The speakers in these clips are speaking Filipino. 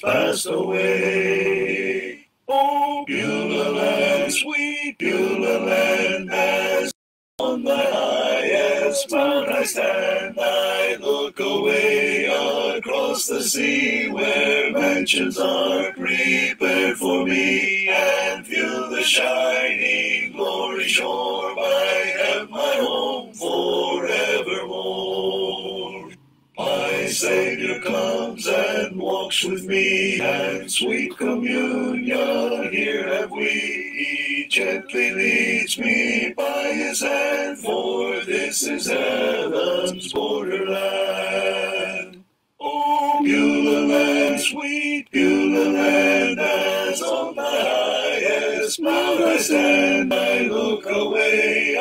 has passed away. Oh, Beulah Land, sweet Beulah Land, as on the highest mount I stand, I look away across the sea, where mansions are prepared for me, and view the shining glory shore. I have my home forevermore. My Savior comes and walks with me, and sweet communion here have we. He gently leads me by his hand, for this is heaven's borderland. Oh, Beulah Land, sweet Beulah Land, as on the highest mount I stand, I look away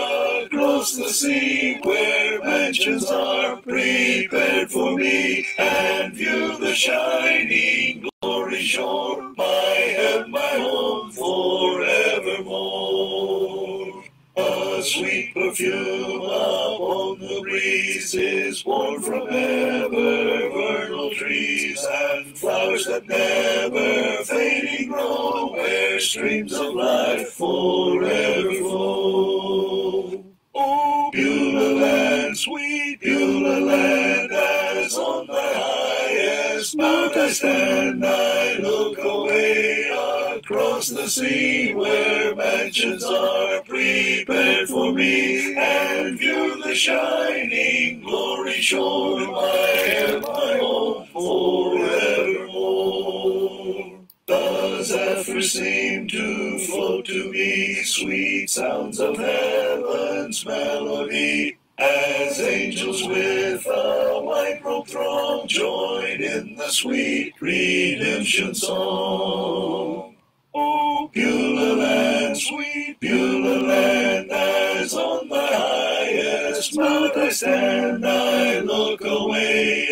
across the sea, where mansions are prepared for me, and view the shining glory shore. I have my home forevermore. A sweet perfume upon the breeze is born from ever vernal trees, and flowers that never fading grow, where streams of life forever flow. Oh, Beulah Land, sweet Beulah Land, as on the highest mount I stand, I look away across the sea, where mansions are prepared for me, and view the shining glory shore. I have my home forevermore. The zephyrs seem to float to me, sweet sounds of heaven's melody, as angels with a white robe throng join in the sweet redemption song. Oh, Beulah Land, sweet Beulah Land, as on the highest mount I stand, I look away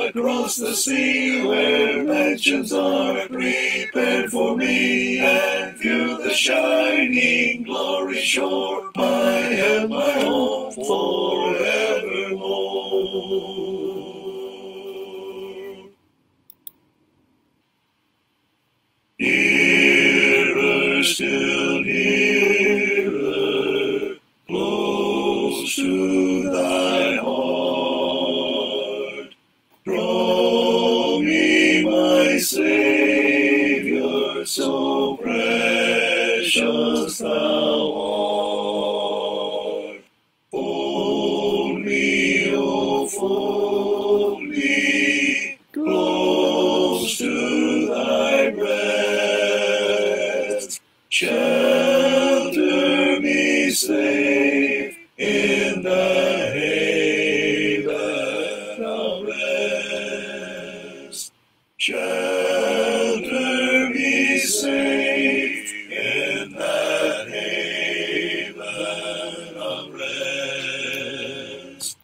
across the sea, where mansions are prepared for me, and view the shining glory shore. I have my home forevermore. Nearer, still nearer, close to thy heart. Draw me, my Savior, so precious thou art. Fold me, oh, fold me, close to thy breast. Shelter me safe in the haven of rest. Shelter me safe in that haven of rest.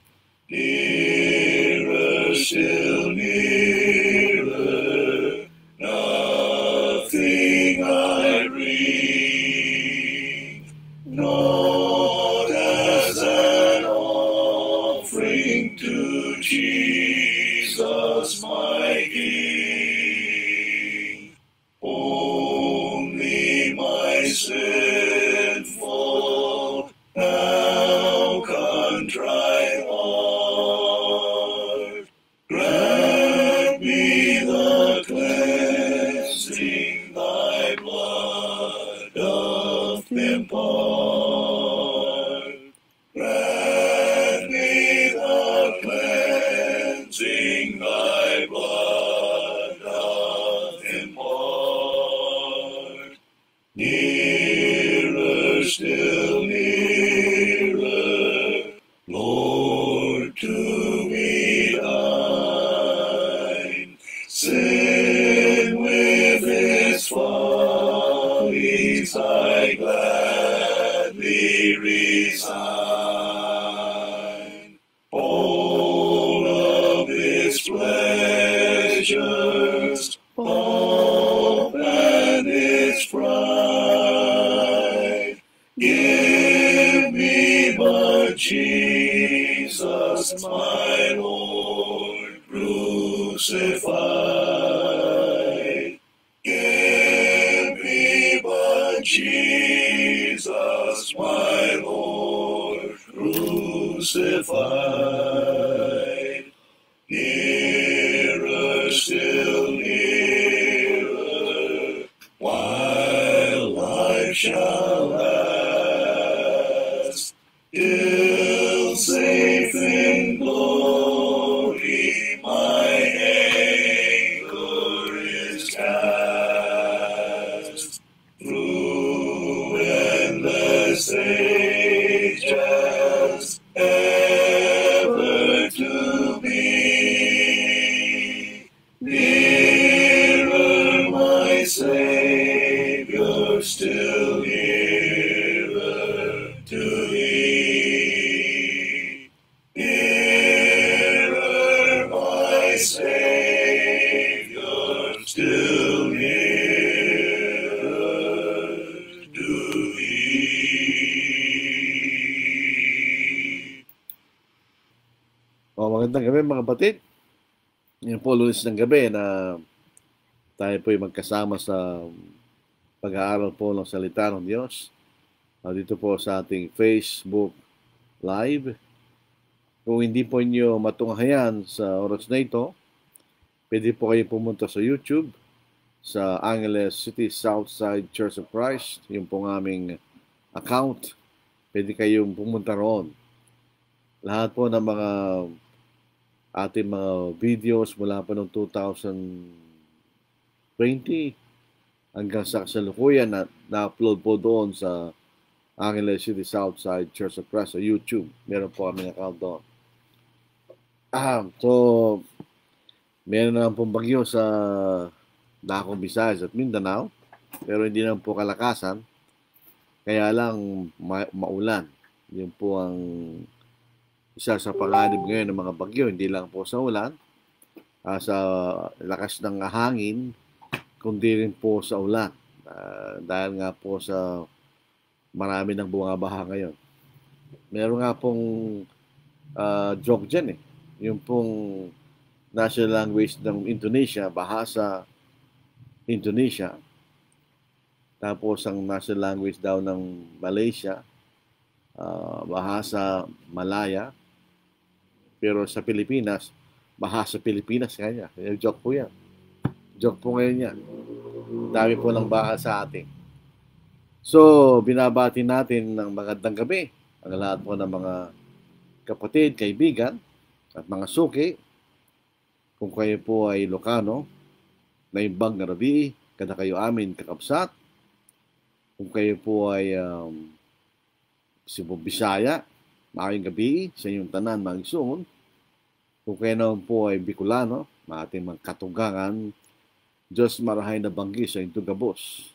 Nearer, still nearer, nothing I bring, not as an offering to Jesus my King. Only my sinful, now contrite heart, grant me the cleansing thy blood doth impart. Grant me the cleansing thy blood doth impart. Nearer, still nearer, Lord, to me thine. Sin with its follies I gladly resign. All of its pleasures, pomp and its pride, give me but Jesus, my Lord, crucified. crucified. Nearer, still nearer, while life shall last. Still safe in glory, my anchor is cast. Through endless ages, ever to be. Nearer, my Savior, still nearer to thee. Nearer, my Savior, still nearer to thee. Magandang gabi mga kapatid. Yan po, Lunes ng gabi na tayo po ay magkasama sa pag-aaral po ng salita ng Diyos. Dito po sa ating Facebook Live. Kung hindi po nyo matunghayan sa oras na ito, pwede po kayo pumunta sa YouTube, sa Angeles City Southside Church of Christ, yung pong aming account. Pwede kayong pumunta roon. Lahat po ng mga ating mga videos mula pa noong 2020 hanggang sa kasalukuyan na-upload po doon sa Angeles City Southside Church of Christ sa YouTube. Meron po kami account doon. So, meron naman pong bagyo sa Dakong, Visayas at Mindanao, pero hindi naman po kalakasan. Kaya lang maulan. Yun po ang isa sa panganib ngayon ng mga bagyo, hindi lang po sa ulan, sa lakas ng hangin, kundi rin po sa ulan. Dahil nga po sa marami ng bumabaha ngayon. Meron nga pong joke dyan eh. Yung pong national language ng Indonesia, bahasa Indonesia. Tapos ang national language daw ng Malaysia, bahasa Malaya. Pero sa Pilipinas, bahasa Pilipinas kanya. Joke po yan. Joke po ngayon yan. Dami po ng bahasa sa atin. So, binabati natin ng magandang gabi ang lahat po ng mga kapatid, kaibigan, at mga suki. Kung kayo po ay Ilocano, na imbang na rabi, kada kayo amin kakapsat. Kung kayo po ay Cebu, Bisaya, maayong gabi sa inyong tanan, mga igsoon. Kung kayo naman po ay Bicolano, ating mga katugangan, Diyos marahay na banggi sa inyong tugabos.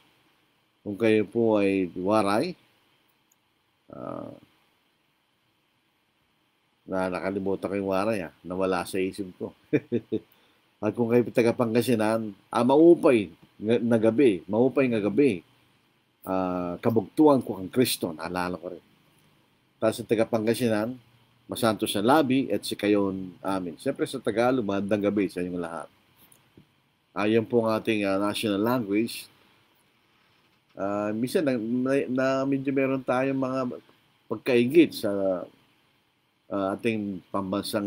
Kung kayo po ay Waray, na nakalimutan ko yung Waray, nawala sa isip ko. At kung kayo taga Pangasinan, maupay na gabi, kabugtuan ko ang Kristo, naalala ko rin. Tapos sa taga Pangasinan, masanto sa labi at si kayon amin. Siyempre sa Tagalog, magandang gabi sa inyong lahat. Ayan po ang ating national language. Minsan na medyo meron tayong mga pagkaingit sa ating pambansang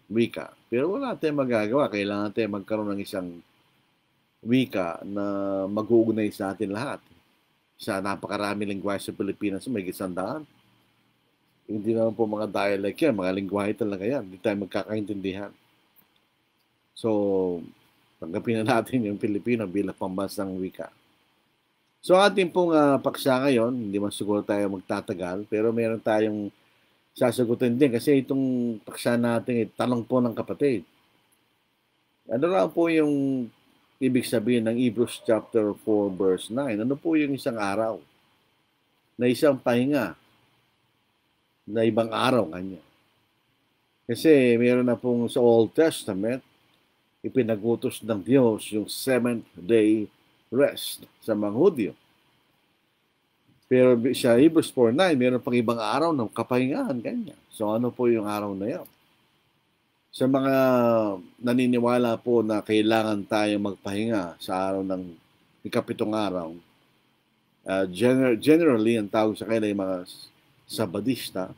wika. Pero wala tayong magagawa. Kailangan tayong magkaroon ng isang wika na mag-uugnay sa atin lahat. Sa napakarami lingwahe sa Pilipinas, may 100. Hindi naman po mga dialect yan, mga lingwahe talaga yan. Hindi tayo magkakaintindihan. So, tanggapin na natin yung Pilipino bilang pambansang wika. So, ating pong paksa ngayon, hindi man siguro tayo magtatagal, pero meron tayong sasagutin din kasi itong paksa natin, tanong po ng kapatid. Ano raw po yung ibig sabihin ng Hebrews chapter 4 verse 9? Ano po yung isang araw? Na isang pahinga? Na ibang araw kanya? Kasi meron na pong sa Old Testament, ipinagutos ng Diyos yung 7th day rest sa mga Hudyo. Pero sa Hebrews 4:9, meron pang ibang araw ng kapahingahan kanya. So ano po yung araw na yan? Sa mga naniniwala po na kailangan tayo magpahinga sa araw ng ikapitong araw, generally, ang tawag sa kanila ay mga Sabadista.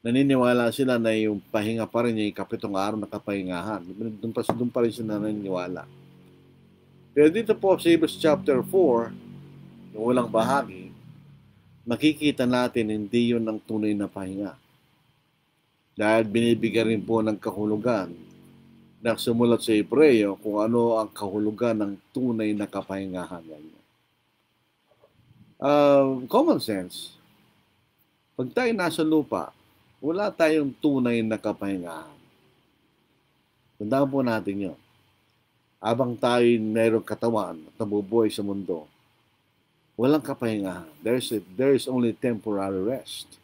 naniniwala sila na yung pahinga pa rin yung ikapitong araw na kapahingahan. Doon pa rin sila naniniwala. Pero dito po sa Hebrews chapter 4, yung walang bahagi, makikita natin hindi yun ang tunay na pahinga. Dahil binibigyan rin po ng kahulugan na sumulat sa Hebreo kung ano ang kahulugan ng tunay na kapahingahan. Common sense. Pag tayo nasa lupa, wala tayong tunay na kapahingahan. Tandaan po natin yun. Habang tayo mayroong katawan at nabubuhay sa mundo, walang kapahingahan. There is only temporary rest.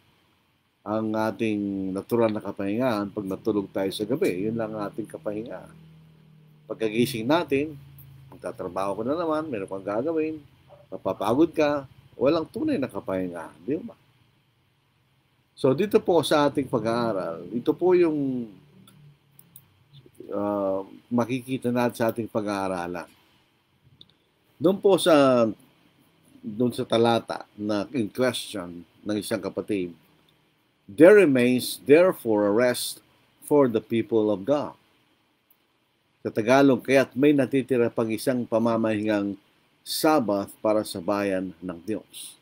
Ang ating natural na kapahingahan, pag natulog tayo sa gabi, yun lang ang ating kapahingahan. Pagkagising natin, magtatrabaho ko na naman, meron kang gagawin, mapapagod ka, walang tunay na kapahingahan. Di ba? So dito po sa ating pag-aaral, ito po yung makikita natin sa ating pag-aaralan. Doon sa talata na in question ng isang kapatid, there remains therefore a rest for the people of God. Sa Tagalog, kaya't may natitira pang isang pamamahingang Sabbath para sa bayan ng Diyos.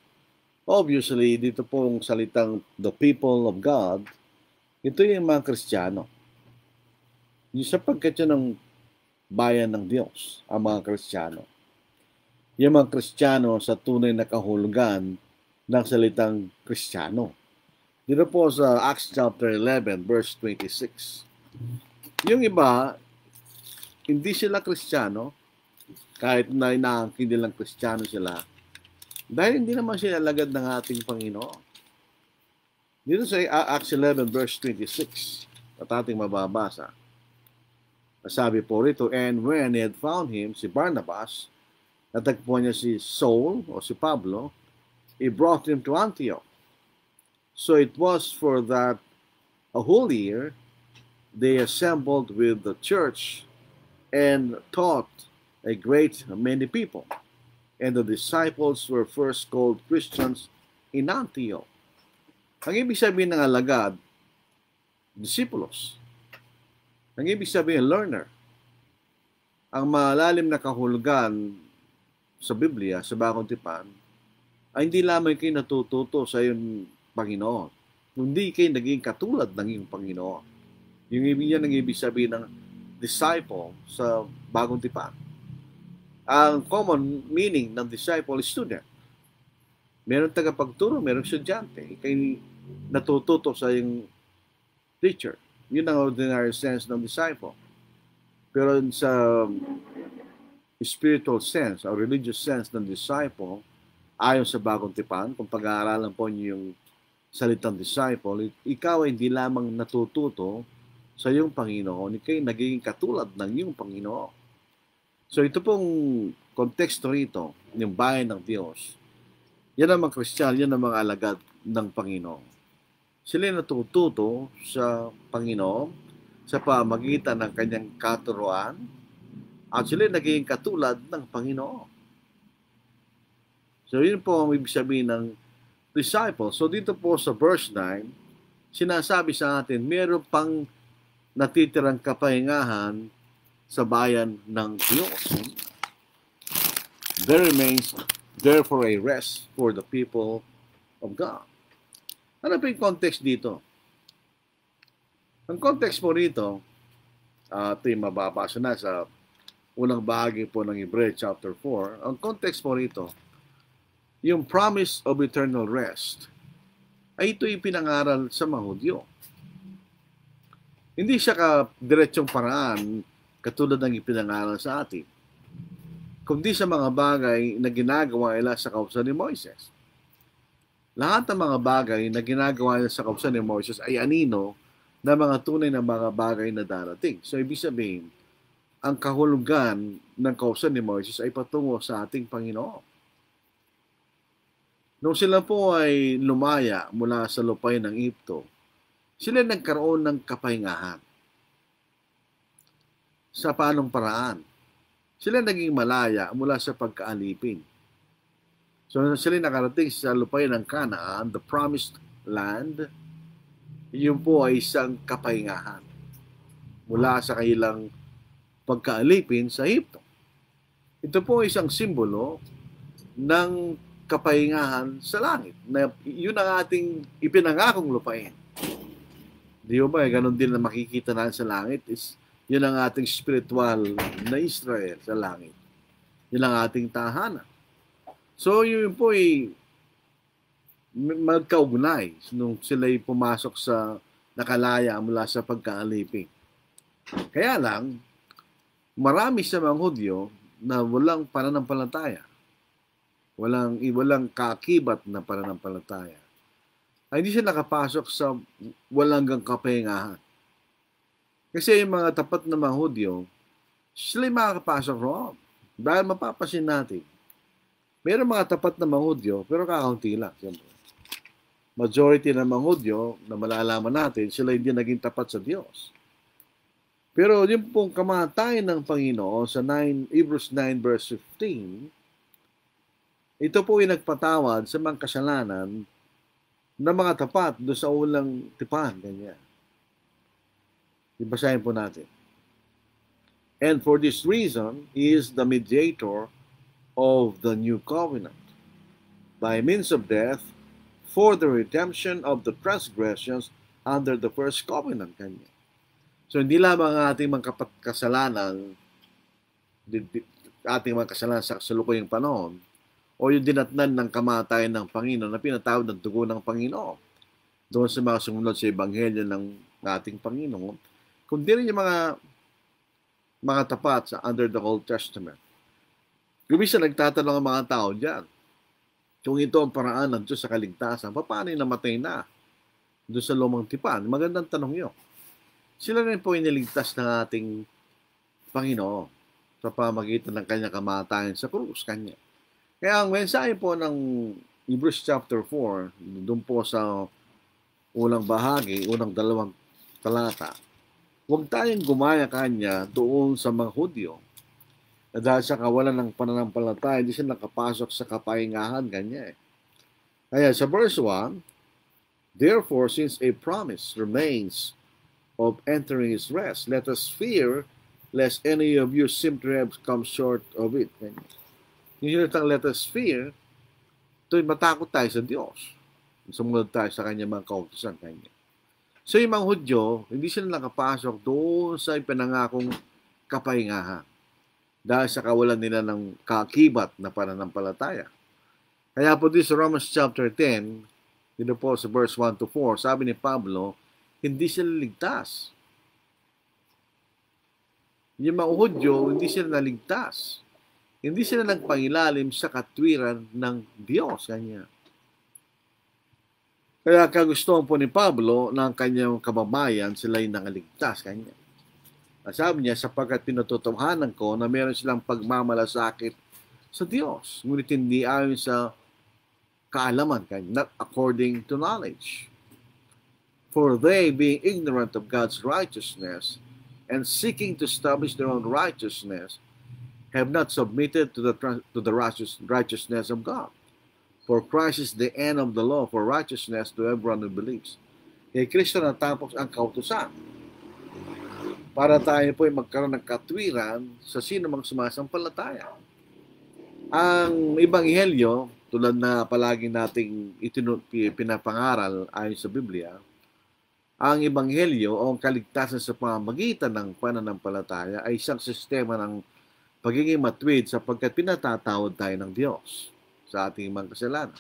Obviously, dito pong salitang the people of God, ito yung mga Kristiyano. Yung sapagkat yun ang bayan ng Diyos, ang mga Kristiyano. Yung mga Kristiyano sa tunay na kahulugan ng salitang Kristiyano. Dito po sa Acts chapter 11, verse 26. Yung iba, hindi sila Kristiyano, kahit na inaangkin nilang Kristiyano sila, dahil hindi naman sila alagad ng ating Panginoon. Dito sa Acts 11 verse 26, at ating mababasa, sabi po rito, and when he had found him, si Barnabas, natagpuan niya si Saul o si Pablo, he brought him to Antioch. So it was for that a whole year they assembled with the church and taught a great many people. And the disciples were first called Christians in Antioch. Ang ibig sabihin ng alagad, disciples. Ang ibig sabihin, learner. Ang malalim na kahulugan sa Biblia, sa Bagong Tipan, ay hindi lamang kayo natututo sa iyong Panginoon. Hindi kayo naging katulad ng iyong Panginoon. Yung ibig sabihin ng disciple sa Bagong Tipan. Ang common meaning ng disciple is student. Meron tagapagturo, merong estudyante. Ikay natututo sa yung teacher. Yun ang ordinary sense ng disciple. Pero sa spiritual sense, or religious sense ng disciple, ayon sa Bagong Tipan, kung pag-aaralan po niyo yung salitang disciple, ikaw ay hindi lamang natututo sa iyong Panginoon, ikay nagiging katulad ng iyong Panginoon. So ito pong konteksto rito, yung bayan ng Diyos, yan ang mga Kristiyano, yan ang mga alagad ng Panginoon. Sila natututo sa Panginoon sa pamagitan ng kanyang katuruan at sila naging katulad ng Panginoon. So yun po ang ibig sabihin ng disciple. So dito po sa verse 9, sinasabi sa atin, meron pang natitirang kapahingahan sa bayan ng Diyos. There remains therefore a rest for the people of God. Ano pa yung context dito? Ang context po rito, ito yung mababasa na sa unang bahagi po ng Hebrews chapter 4. Ang context po rito, yung promise of eternal rest, ay ito yung pinangaral sa mga Hudyo. Hindi siya ka-diretsong paraan katulad ng ipinangaral sa atin, kundi sa mga bagay na ginagawa nila sa kautusan ni Moises. Lahat ng mga bagay na ginagawa nila sa kautusan ni Moises ay anino na mga tunay na mga bagay na darating. So, ibig sabihin, ang kahulugan ng kautusan ni Moises ay patungo sa ating Panginoon. Nung sila po ay lumaya mula sa lupay ng Egypto, sila nagkaroon ng kapahingahan. Sa paanong paraan? Sila naging malaya mula sa pagkaalipin. So sila nakarating sa lupay ng Canaan, the promised land, Yun po ay isang kapahingahan mula sa kanilang pagkaalipin sa Ehipto. Ito po ay isang simbolo ng kapahingahan sa langit. Na yun ang ating ipinangakong lupain. Di ba? Ganon din na makikita natin sa langit is yun ang ating spiritual na Israel sa langit. Yun ang ating tahanan. So yun po ay magkaugnay nung sila'y pumasok sa nakalaya mula sa pagkaalipin. Kaya lang, marami sa mga Hudyo na walang pananampalataya. Walang kaakibat na pananampalataya. Ay hindi siya nakapasok sa walang kapahingahan. Kasi yung mga tapat na mga Hudyo, sila'y makakapasok roon. Dahil mapapasin natin, mayroong mga tapat na mga Hudyo, pero kakaunti lang. Siyempre. Majority ng mga Hudyo na malalaman natin, sila hindi naging tapat sa Diyos. Pero yung pong kamatayan ng Panginoon sa Hebrews 9 verse 15, ito po ay nagpatawad sa mga kasalanan ng mga tapat doon sa ulang tipan. Ganyan. Ibasahin po natin. And for this reason, He is the mediator of the new covenant, by means of death, for the redemption of the transgressions under the first covenant. Kanya. So hindi lamang ang ating mga kasalanan, ating mga kasalanan sa kasalukuyang panahon, o yung dinatnan ng kamatayan ng Panginoon na pinatawad ng dugo ng Panginoon doon sa mga sumunod sa Ebanghelyo ng ating Panginoon, kundi rin yung mga tapat sa under the Old Testament. Gumisa nagtatanong ang mga tao dyan, kung ito ang paraan ng Diyos sa kaligtasan, paano namatay na doon sa lumang tipan? Magandang tanong yun. Sila rin po iniligtas ng ating Panginoon sa pamagitan ng kanyang kamatayan sa krus, kanya. Kaya ang mensahe po ng Hebrews chapter 4, doon po sa unang bahagi, unang 2 talata, huwag tayong gumaya kanya doon sa mga Hudyo. Dahil sa kawalan ng pananampalataya, hindi siya nakapasok sa kapahingahan, kanya eh. Kaya sa verse 1, therefore, since a promise remains of entering His rest, let us fear lest any of you seem to have come short of it. Yung sinatang let us fear, ito'y matakot tayo sa Diyos. Sumunod tayo sa kanya mga kautusan kanya. So yung mga Hudyo, hindi sila nakapasok doon sa ipinangakong kapahingahan dahil sa kawalan nila ng kaakibat na pananampalataya. Kaya po dito sa Romans chapter 10, dito po sa verse 1 to 4, sabi ni Pablo, hindi sila ligtas. Yung mga Hudyo, hindi sila naligtas. Hindi sila nagpangilalim sa katwiran ng Diyos. Kanya. Kaya kagustuhan po ni Pablo ng kanyang kababayan, sila'y nangaligtas. Kanya. Sabi niya, sapagkat pinatutuhanan ko na meron silang pagmamalasakit sa Diyos. Ngunit hindi ayon sa kaalaman, not according to knowledge. For they, being ignorant of God's righteousness and seeking to establish their own righteousness, have not submitted to the righteousness of God. For Christ is the end of the law for righteousness to everyone who believes. Kay Kristo natapos ang kautusan para tayo po ay magkaroon ng katwiran sa sino mang sumasampalataya. Ang Ebanghelyo, tulad na palagi nating pinapangaral ayon sa Biblia, ang Ebanghelyo o ang kaligtasan sa pamamagitan ng pananampalataya ay isang sistema ng pagiging matuwid sapagkat pinatatawad tayo ng Diyos sa ating mga kasalanan.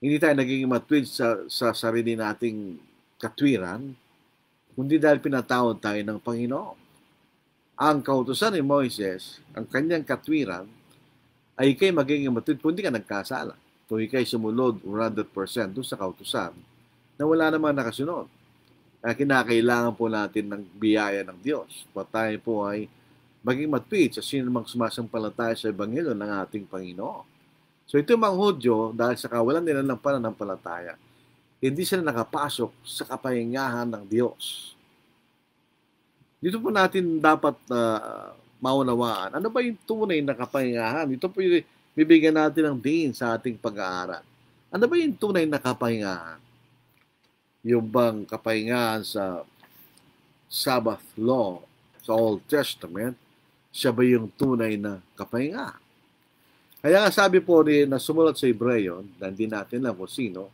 Hindi tayo nagiging matuwid sa sarili nating katwiran, kundi dahil pinatawad tayo ng Panginoon. Ang kautusan ni Moises, ang kanyang katwiran, ay ikay magiging matuwid kung hindi ka nagkasala. Kung ikay sumunod 100% doon sa kautusan na wala namang nakasunod. Kaya kinakailangan po natin ng biyaya ng Diyos. Tayo po ay maging matuwid sa sino mang sumasampalataya sa Ebanghelyo ng ating Panginoon. So ito mga Hudyo, dahil sa kawalan nila ng pananampalataya, hindi sila nakapasok sa kapahingahan ng Diyos. Dito po natin dapat maunawaan. Ano ba yung tunay na kapahingahan? Ito po yung bibigyan natin ng din sa ating pag-aaral. Ano ba yung tunay na kapahingahan? yung bang kapahingahan sa Sabbath law sa Old Testament, siya ba yung tunay na kapahinga? Kaya nga sabi po rin na sumulat sa Hebreo, na hindi natin alam kung sino,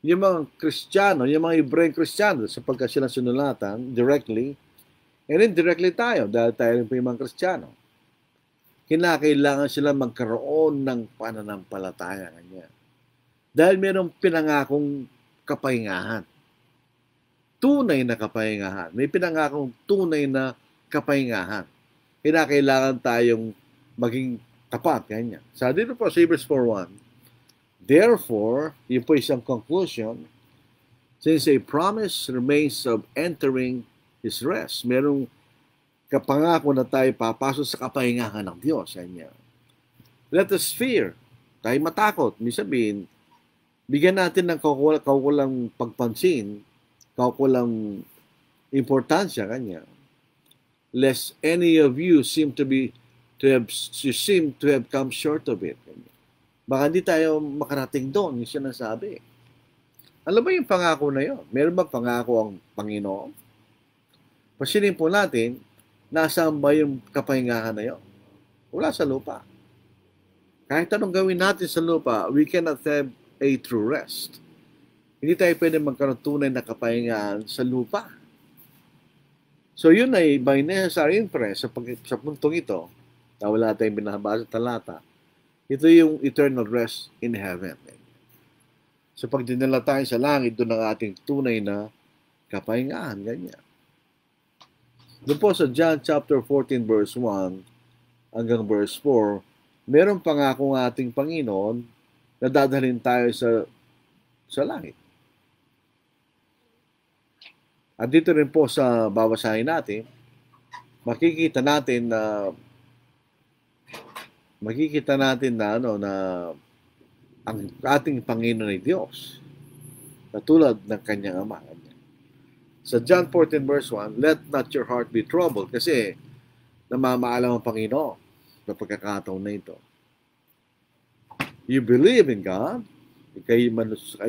yung mga Kristiyano, yung mga Hebreweng Kristiyano, sapagkat sila sinulatan directly, and indirectly tayo, dahil tayo rin po yung mga Kristiyano. Kinakailangan sila magkaroon ng pananampalataya kanya. Dahil mayroong pinangakong kapahingahan. Tunay na kapahingahan. May pinangakong tunay na kapahingahan. Kinakailangan tayong maging tapat. Kanya. Sa dito po sa Hebrews 4:1, therefore, yun po isang conclusion, since a promise remains of entering His rest, merong kapangako na tayo papasok sa kapahingahan ng Diyos. Kanya. Let us fear. Tayo matakot. May sabihin, bigyan natin ng kaukulang pagpansin, kaukulang importansya kanya. Lest any of you seem to have come short of it. Baka hindi tayo makarating doon, yung siya nasabi. Alam mo yung pangako na yun? Meron ba pangako ang Panginoon? Pasinin po natin, nasaan ba yung kapahingahan na yun? Wala sa lupa. Kahit anong gawin natin sa lupa, we cannot have a true rest. Hindi tayo pwede magkaroon tunay na kapahingahan sa lupa. So yun ay by necessary inference sa puntong ito, na wala tayong binabasa talata, ito yung eternal rest in heaven. So pag dinala tayo sa langit, doon ang ating tunay na kapahingahan. Ganyan. Doon po sa John chapter 14 verse 1 hanggang verse 4, meron pangako ng ating Panginoon na dadalhin tayo sa langit. At dito rin po sa babasahin natin, makikita natin na ang ating Panginoon ay Diyos, katulad ng kanyang Ama. Sa John 14 verse 1, let not your heart be troubled, kasi namamaalam ang Panginoon sa pagkakataon na ito. You believe in God, kayo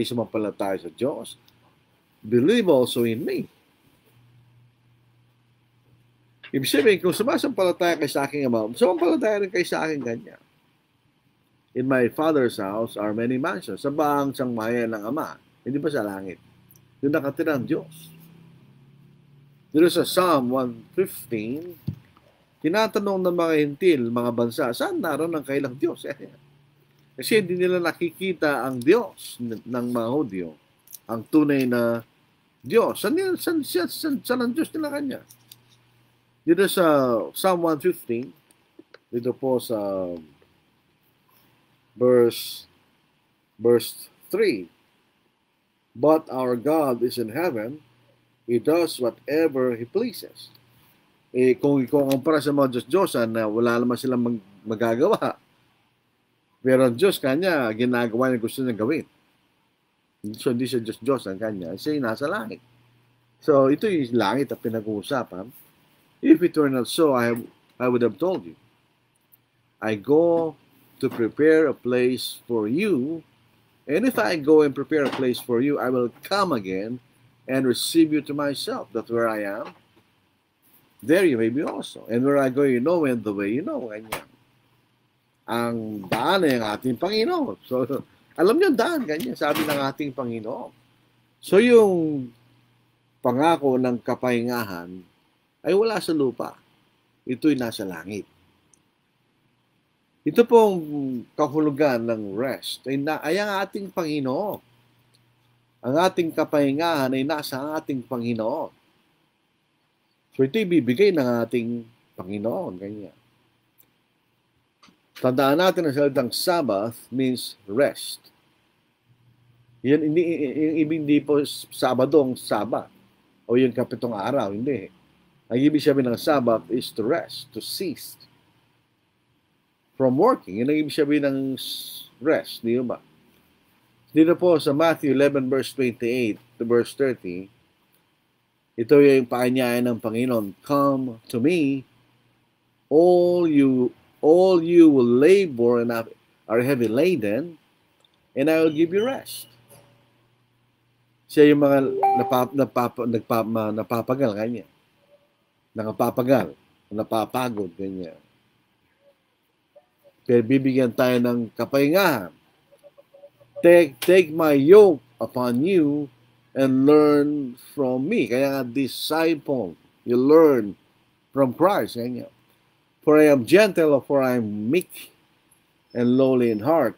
sumampalataya sa Diyos, believe also in me. Ibig sabihin, kung sumasampalataya kayo sa aking Ama, sumampalataya rin kayo sa aking kanya. In my Father's house are many mansions. Sa baang sangmayan ng Ama, hindi ba sa langit? Doon nakatira ang Diyos. Dito sa Psalm 115, tinatanong ng mga hintil, mga bansa, saan naroon ang kailang Diyos? Kasi hindi nila nakikita ang Diyos ng mga Hudyo, ang tunay na Diyos. Saan ang Diyos nila kanya? Dito sa Psalm 115, dito po sa verse 3, but our God is in heaven, He does whatever He pleases. Kung ikukumpara sa mga Diyos-Diyosan na wala naman silang magagawa, pero ang Diyos kanya, ginagawa niya gusto niya gawin. So, hindi siya Diyos-Diyosan kanya, siya nasa langit. So, ito yung langit at pinag-uusapan. If it were not so, I would have told you, I go to prepare a place for you, and if I go and prepare a place for you, I will come again and receive you to myself, that where I am, there you may be also. And where I go, you know, and the way you know. Ganyan. Ang daan ay ang ating Panginoon. So, alam niyo ang daan, ganyan, sabi ng ating Panginoon. So, yung pangako ng kapahingahan ay wala sa lupa. Ito'y nasa langit. Ito pong kahulugan ng rest ay ang ating Panginoon. Ang ating kapahingahan ay nasa ating Panginoon. So ito ibibigay ng ating Panginoon. Ganyan. Tandaan natin ang salitang Sabbath means rest. Yan, hindi po Sabadong Sabbath o yung kapitong araw. Hindi. Ang ibig sabihin ng Sabbath is to rest, to cease from working. Yan ang ibig sabihin ng rest. Di ba? Dito po sa Matthew 11 verse 28 to verse 30, ito yung paanyaya ng Panginoon. Come to me, all you will labor and are heavy laden, and I will give you rest. Siya yung mga napapagal kanya. Nakapapagal, napapagod, ganyan. Pero bibigyan tayo ng kapahingahan. Take my yoke upon you and learn from me. Kaya nga, disciple, you learn from Christ. Ganyan. For I am gentle, for I am meek and lowly in heart,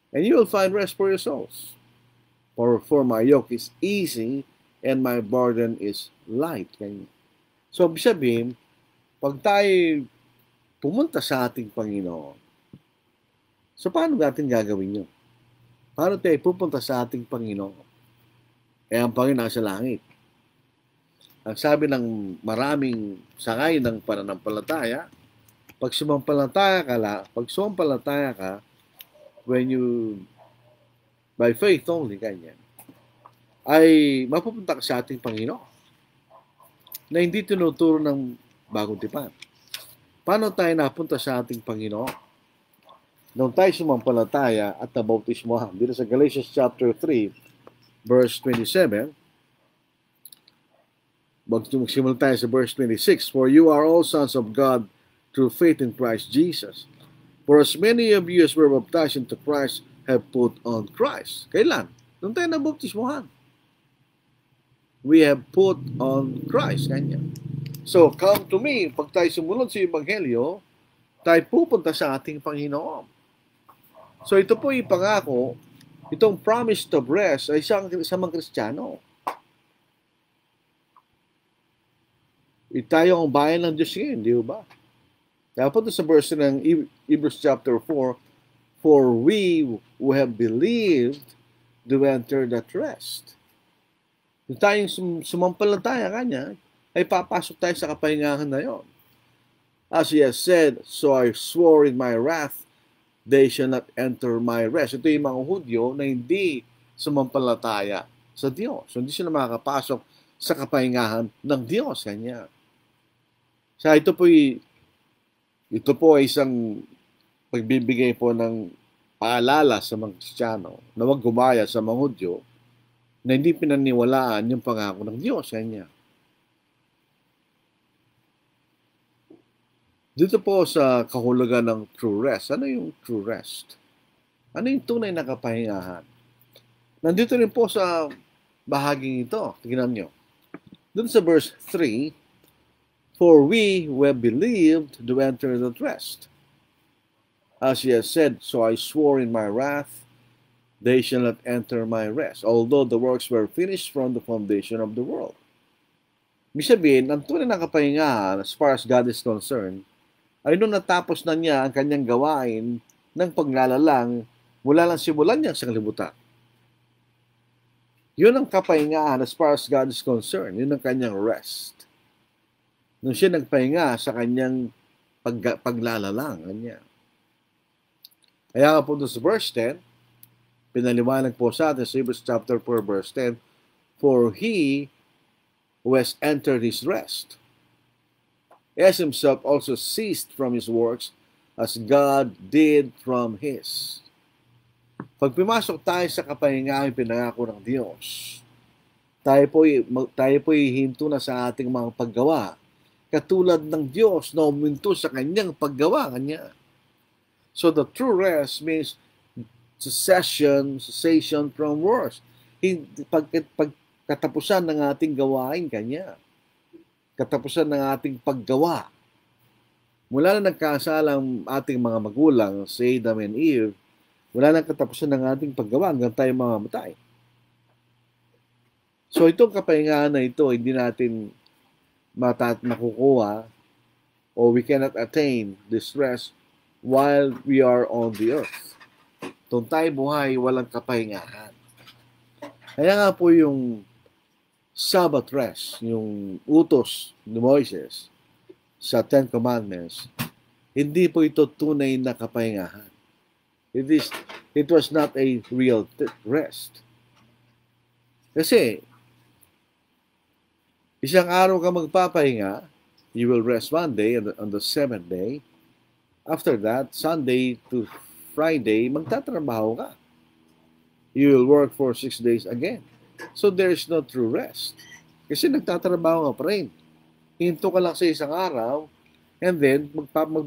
and you will find rest for your souls. For my yoke is easy and my burden is light. Ganyan. So, sabihin, pag tayo pumunta sa ating Panginoon, so paano natin gagawin yun? Paano tayo pupunta sa ating Panginoon? Ang Panginoon nasa langit. Ang sabi ng maraming sakay ng pananampalataya, pag sumampalataya ka, when you, by faith only, ganyan, ay mapupunta ka sa ating Panginoon na hindi tinuturo ng bagong tipan. Paano tayo napunta sa ating Panginoon? Nung tayo sumampalataya at nabautismohan. Dito sa Galatians chapter 3, verse 27, magsimula tayo sa verse 26, for you are all sons of God through faith in Christ Jesus. For as many of you as were baptized into Christ have put on Christ. Kailan? Nung tayo nabautismohan. We have put on Christ. Kanya. So, come to me. Pag tayo sumunod sa Ebanghelyo, tayo pupunta sa ating Panginoon. So, ito po yung pangako, itong promise of rest ay isang mga Kristiyano. Tayo ang bayan ng Diyos ngayon, di ba? Dapat sa verse ng Hebrews chapter 4, for we who have believed do enter that rest. Kung tayong sumampalataya kanya, ay papasok tayo sa kapahingahan na yon. As he has said, so I swore in my wrath, they shall not enter my rest. Ito yung mga Hudyo na hindi sumampalataya sa Diyos. So, hindi sila makakapasok sa kapahingahan ng Diyos kanya. So, ito po ay isang pagbibigay po ng paalala sa mga Kristiyano na huwag gumaya sa mga Hudyo na hindi pinaniwalaan yung pangako ng Diyos kanya. Dito po sa kahulugan ng true rest. Ano yung true rest? Ano yung tunay na kapahingahan? Nandito rin po sa bahaging ito. Tingnan nyo. Doon sa verse 3, for we who have believed do enter the rest. As he has said, so I swore in my wrath, they shall not enter my rest, although the works were finished from the foundation of the world. Ibig sabihin, ang tunay na kapahingahan, as far as God is concerned, ay nung natapos na niya ang kanyang gawain ng paglalalang mula lang simulan niya sa kalibutan. Yun ang kapahingahan as far as God is concerned. Yun ang kanyang rest. Nung siya nagpahinga sa kanyang paglalalang kanya. Kaya nga po doon sa verse 10, pinaliwanag po sa atin sa Hebrews chapter 4 verse 10, for he who has entered his rest as himself also ceased from his works as God did from his. Pag pumasok tayo sa kapahingahan pinangako ng Diyos, tayo po hihinto na sa ating mga paggawa. Katulad ng Diyos na uminto sa kanyang paggawa kanya. So the true rest means cessation from works. Pagkatapusan ng ating gawain kanya. Katapusan ng ating paggawa. Mula na nagkasala ang ating mga magulang, si Adam and Eve, wala nang katapusan ng ating paggawa hanggang tayo mamamatay. So itong kapahingahan na ito, hindi natin makukuha o we cannot attain this rest while we are on the earth. Kung tayo buhay, walang kapahingahan. Kaya nga po yung Sabbath rest, yung utos ni Moises sa Ten Commandments, hindi po ito tunay na kapahingahan. It was not a real rest. Kasi, isang araw ka magpapahinga, you will rest one day on the seventh day. After that, Sunday to Friday, magtatrabaho ka. You will work for 6 days again. So there is no true rest. Kasi nagtatrabaho ka pa rin. Hinto ka lang sa isang araw, and then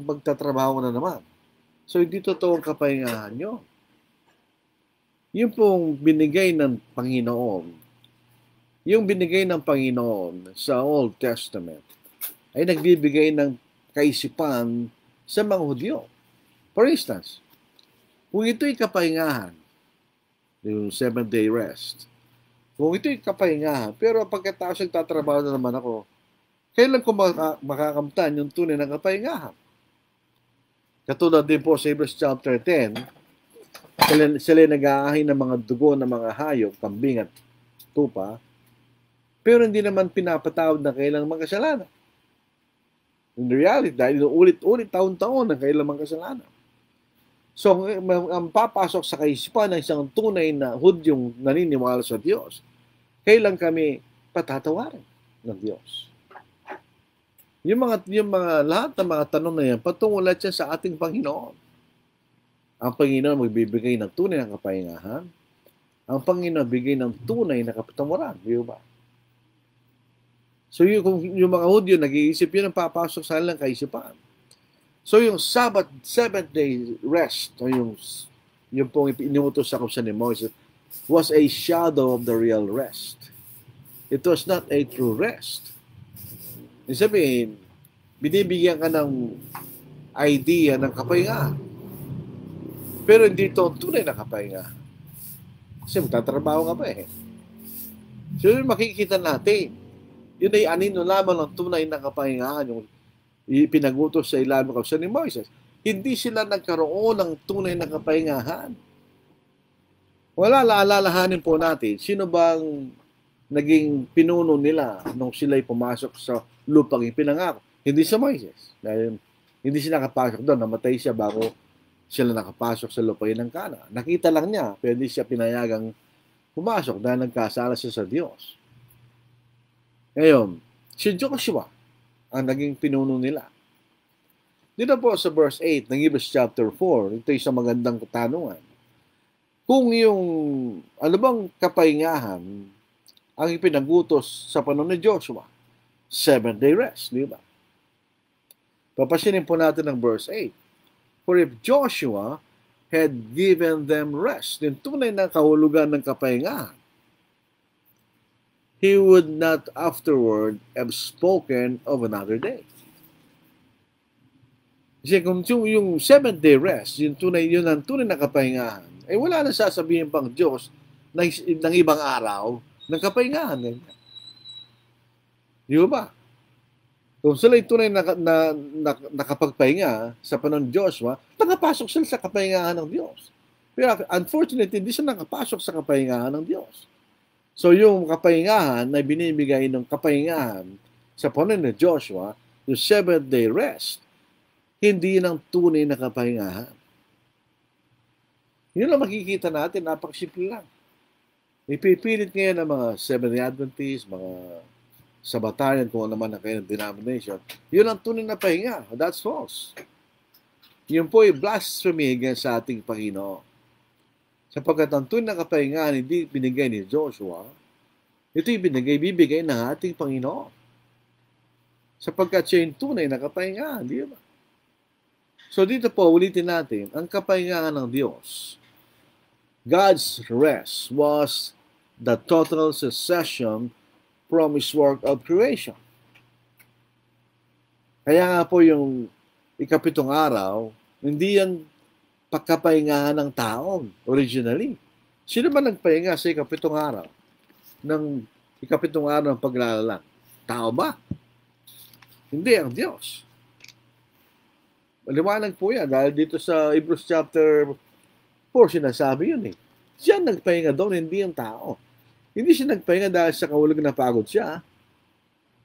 magtatrabaho ka na naman. So hindi totoo ang kapahingahan nyo. Yung pong binigay ng Panginoon, yung binigay ng Panginoon sa Old Testament, ay nagbibigay ng kaisipan sa mga Hudyo. For instance, kung ito'y kapahingahan, yung 7-day rest, kung ito'y kapahingahan, pero pagkatapos nagtatrabaho na naman ako, kailan ko makakamtan yung tunay ng kapahingahan? Katulad din po sa Hebrews chapter 10, sila nag-aahay ng mga dugo ng mga hayop, kambing at tupa, pero hindi naman pinapatawad na kailang magkasalanan. In reality, dahil ulit-ulit taon-taon na kailang magkasalanan. So, ang papasok sa kaisipan ng isang tunay na Hudyong naniniwala sa Diyos, kailan kami patatawarin ng Diyos? Yung mga lahat ng mga tanong na yan, patungo lahat yan sa ating Panginoon. Ang Panginoon magbibigay ng tunay na kapahingahan. Ang Panginoon bigay ng tunay na kapatawaran. Di ba? So yung mga Hudyo, nag-iisip yun ang papasok sa kanilang kaisipan. So yung Sabbath, 7-day rest, o yung pong inuutos sa kautusan ni Moses, was a shadow of the real rest. It was not a true rest. Ibig sabihin, binibigyan ka ng idea ng kapahingahan. Pero hindi ito ang tunay na kapahingahan. Kasi magtatrabaho ka pa eh. So yun makikita natin. Yun ay anino lamang ng tunay na kapahingahan, yung ipinagutos sa ilalim ng kautusan ni Moises. Hindi sila nagkaroon ng tunay na kapahingahan. Wala, laalalahanin po natin, sino bang naging pinuno nila nung sila'y pumasok sa lupang ipinangako? Hindi sa Moises. Dahil hindi sila nakapasok doon, namatay siya bago sila nakapasok sa lupain ng Kana. Nakita lang niya, pero hindi siya pinayagang pumasok dahil nagkasala siya sa Diyos. Ngayon, si Joshua ang naging pinuno nila. Dito po sa verse 8 ng Hebrews chapter 4, ito isang magandang katanungan. Kung yung, ano bang kapahingahan ang ipinagutos sa panahon ni Joshua? 7-day rest, di ba? Papasinin po natin ang verse 8. For if Joshua had given them rest, yung tunay na kahulugan ng kapahingahan, he would not afterward have spoken of another day. Kasi kung yung 7-day rest, yun ang tunay na kapahingahan, eh wala na sasabihin pang Diyos ng ibang araw ng kapahingahan. Di ba? Kung sila yung tunay na nakapagpahinga sa panahon ni Joshua, nakapasok sila sa kapahingahan ng Diyos. Pero unfortunately, hindi sila nakapasok sa kapahingahan ng Diyos. So yung kapahingahan na binibigay ng kapahingahan sa panahon ni Joshua, yung 7-day rest, hindi ng tunay na kapahingahan. Yun lang makikita natin, napakasimple lang. Ipipilit ngayon ng mga Seventh-day Adventists, mga Sabbatarian, kung ano naman na kayong denomination, yun ang tunay na pahinga. That's false. Yun po ay blasphemy against sa ating Panginoon. Sapagkat ang tunay na kapahingahan hindi binigay ni Joshua, ito'y bibigay ng ating Panginoon. Sapagkat siya yung tunay na kapahingahan, di ba? So dito po, ulitin natin, ang kapahingahan ng Diyos, God's rest was the total cessation from His work of creation. Kaya nga po yung ikapitong araw, hindi yan pagkapahingahan ng tao originally. Sino ba nagpahinga sa ikapitong araw? Ng ikapitong araw ng paglalalang? Tao ba? Hindi, ang Diyos. Maliwanag po yan dahil dito sa Hebrews chapter 4, sinasabi yun eh. Siya nagpahinga doon, hindi yung tao. Hindi siya nagpahinga dahil sa kahulugan na pagod siya.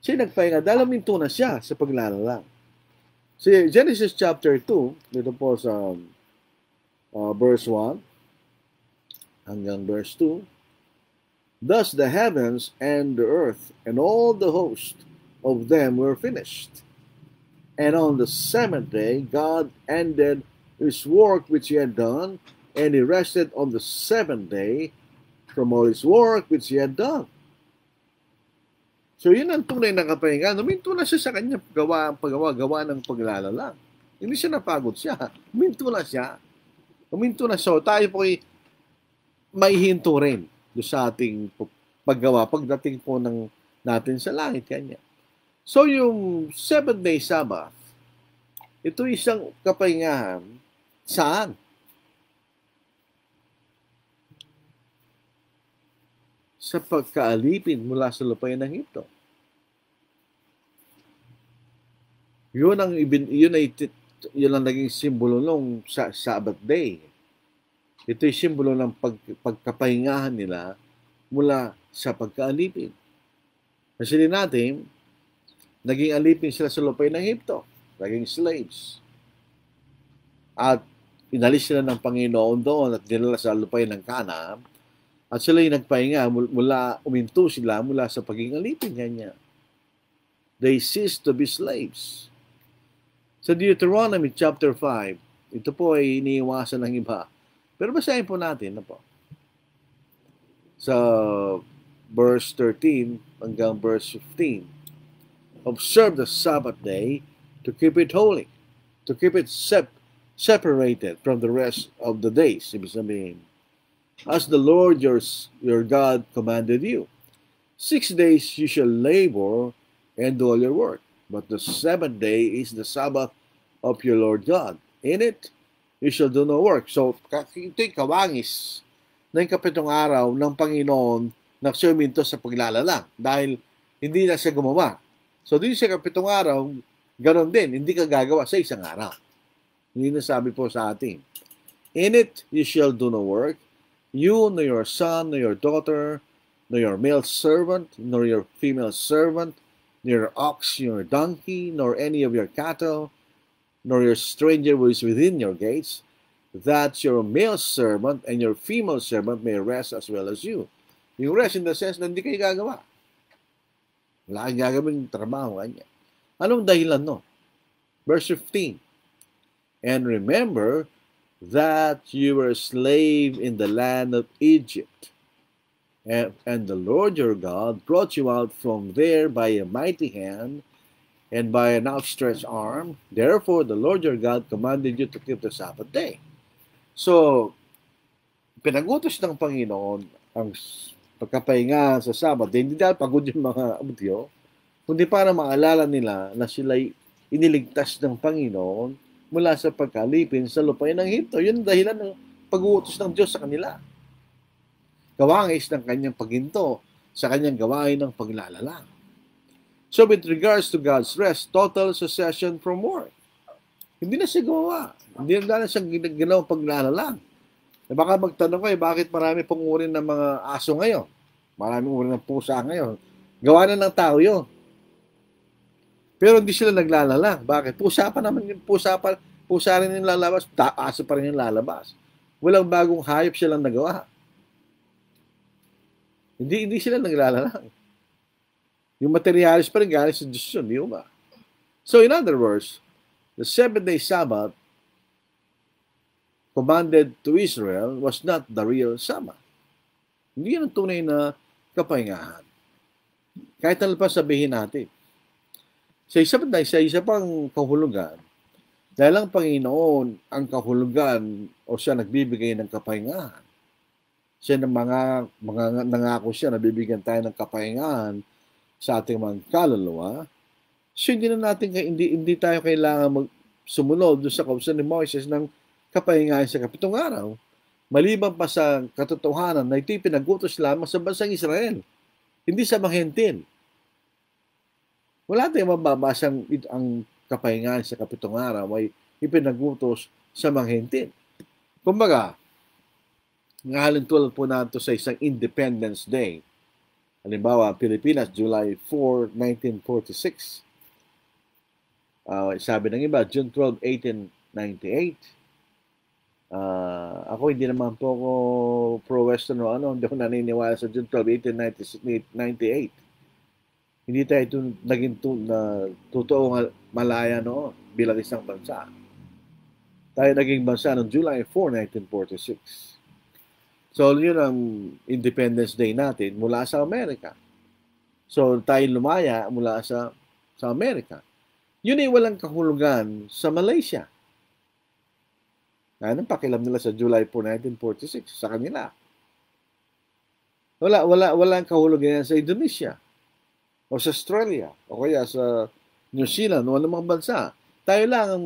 Siya nagpahinga dahil minto na siya sa paglalalang. Si Genesis chapter 2, dito po sa verse 1 hanggang verse 2, thus the heavens and the earth and all the host of them were finished. And on the seventh day, God ended His work which He had done, and He rested on the seventh day from all his work which he had done. So yun ang tunay na kapahinga. Huminto na siya sa kanyang paggawa ng paglalala. Hindi siya napagod siya. Huminto na siya. Huminto na siya. Tayo po ay may hinto rin sa ating paggawa pagdating po natin sa langit kanya. So yung 7-day Sabbath, ito isang kapahingahan. Saan? Sa pagkaalipin mula sa lupain ng Egypto. Yun ang naging simbolo nung Sabbath day. Ito ay simbolo ng pagkapahingahan nila mula sa pagkaalipin. Kasi din natin, naging alipin sila sa lupain ng Egypto. Naging slaves. At inalis sila ng Panginoon doon at dinala sa lupain ng Canaan. At sila yung nagpahinga uminto sila mula sa pagiging alipin kanya. They ceased to be slaves. Sa Deuteronomy chapter 5, ito po ay iniiwasan ng iba. Pero basahin po natin na po. Sa verse 13 hanggang verse 15. Observe the Sabbath day to keep it holy, to keep it separated from the rest of the days. Ibig sabihin, as the Lord your God commanded you. 6 days you shall labor and do all your work. But the 7th day is the Sabbath of your Lord God. In it, you shall do no work. So, ito'y kawangis ng kapitong araw ng Panginoon na suminto sa paglalala dahil hindi na siya gumawa. So, din sa kapitong araw, ganoon din, hindi ka gagawa sa isang araw. Hindi na sabi po sa atin. In it, you shall do no work. You, nor your son, nor your daughter, nor your male servant, nor your female servant, nor your ox, nor your donkey, nor any of your cattle, nor your stranger who is within your gates, that your male servant and your female servant may rest as well as you. Yung rest in the sense na hindi kayo gagawa. Wala kang gagawin trabaho kanya. Anong dahilan no? Verse 15. And remember that you were a slave in the land of Egypt, and the Lord your God brought you out from there by a mighty hand and by an outstretched arm. Therefore, the Lord your God commanded you to keep the Sabbath day. So, pinag-utos ng Panginoon ang pagkapahinga sa Sabbath day, hindi dahil pagod yung mga Hudyo, kundi para maalala nila na sila'y iniligtas ng Panginoon mula sa pagkalipin sa lupain ng Egypto. Yun ang dahilan ng pag-uutos ng Diyos sa kanila. Kawangis ng kanyang paghinto sa kanyang gawain ng paglalala. So with regards to God's rest, total cessation from work. Hindi na siya gawa. Hindi na siya ginawang paglalala. Baka magtanong kayo, bakit marami pong uri ng mga aso ngayon? Maraming uri ng pusa ngayon. Gawa na ng tao yun. Pero hindi sila naglalala. Bakit? Pusa pa naman yung pusa rin yung lalabas, aso pa rin yung lalabas. Walang bagong hayop silang nagawa. Hindi sila naglalala. Yung materialis pa rin galing sa Diyos yun, di ba? So in other words, the 7-day Sabbath commanded to Israel was not the real Sabbath. Hindi yan ang tunay na kapahingahan. Kahit ano pa sabihin natin. Sa isa pang kahulugan, dahil ang Panginoon ang kahulugan o siya nagbibigay ng kapahingahan. Siya ng mga nangako siya na bibigyan tayo ng kapahingahan sa ating mga kaluluwa. So hindi tayo kailangan sumunod sa kautusan ni Moises ng kapahingahan sa 7 araw. Maliban pa sa katotohanan na ito'y pinag-utos lamang sa bansang Israel, hindi sa mga hentil. Wala tayong mababasang ang kapahingahan sa 7 araw ay ipinag-utos sa mga hentil. Kumbaga, ngahalin tulad po natin sa isang Independence Day. Halimbawa, Pilipinas, July 4, 1946. Sabi ng iba, June 12, 1898. Ako hindi naman po ako pro-Western o hindi ako naniniwala sa June 12, 1898. Hindi tayo naging totoong malaya noon bilang isang bansa. Tayo naging bansa noong July 4, 1946. So, yun ang Independence Day natin mula sa Amerika. So, tayo lumaya mula sa Amerika. Yun ay walang kahulugan sa Malaysia. Anong pakialam nila sa July 4, 1946 sa kanila? Walang kahulugan sa Indonesia o sa Australia o kaya sa New Zealand o anumang bansa. Tayo lang ang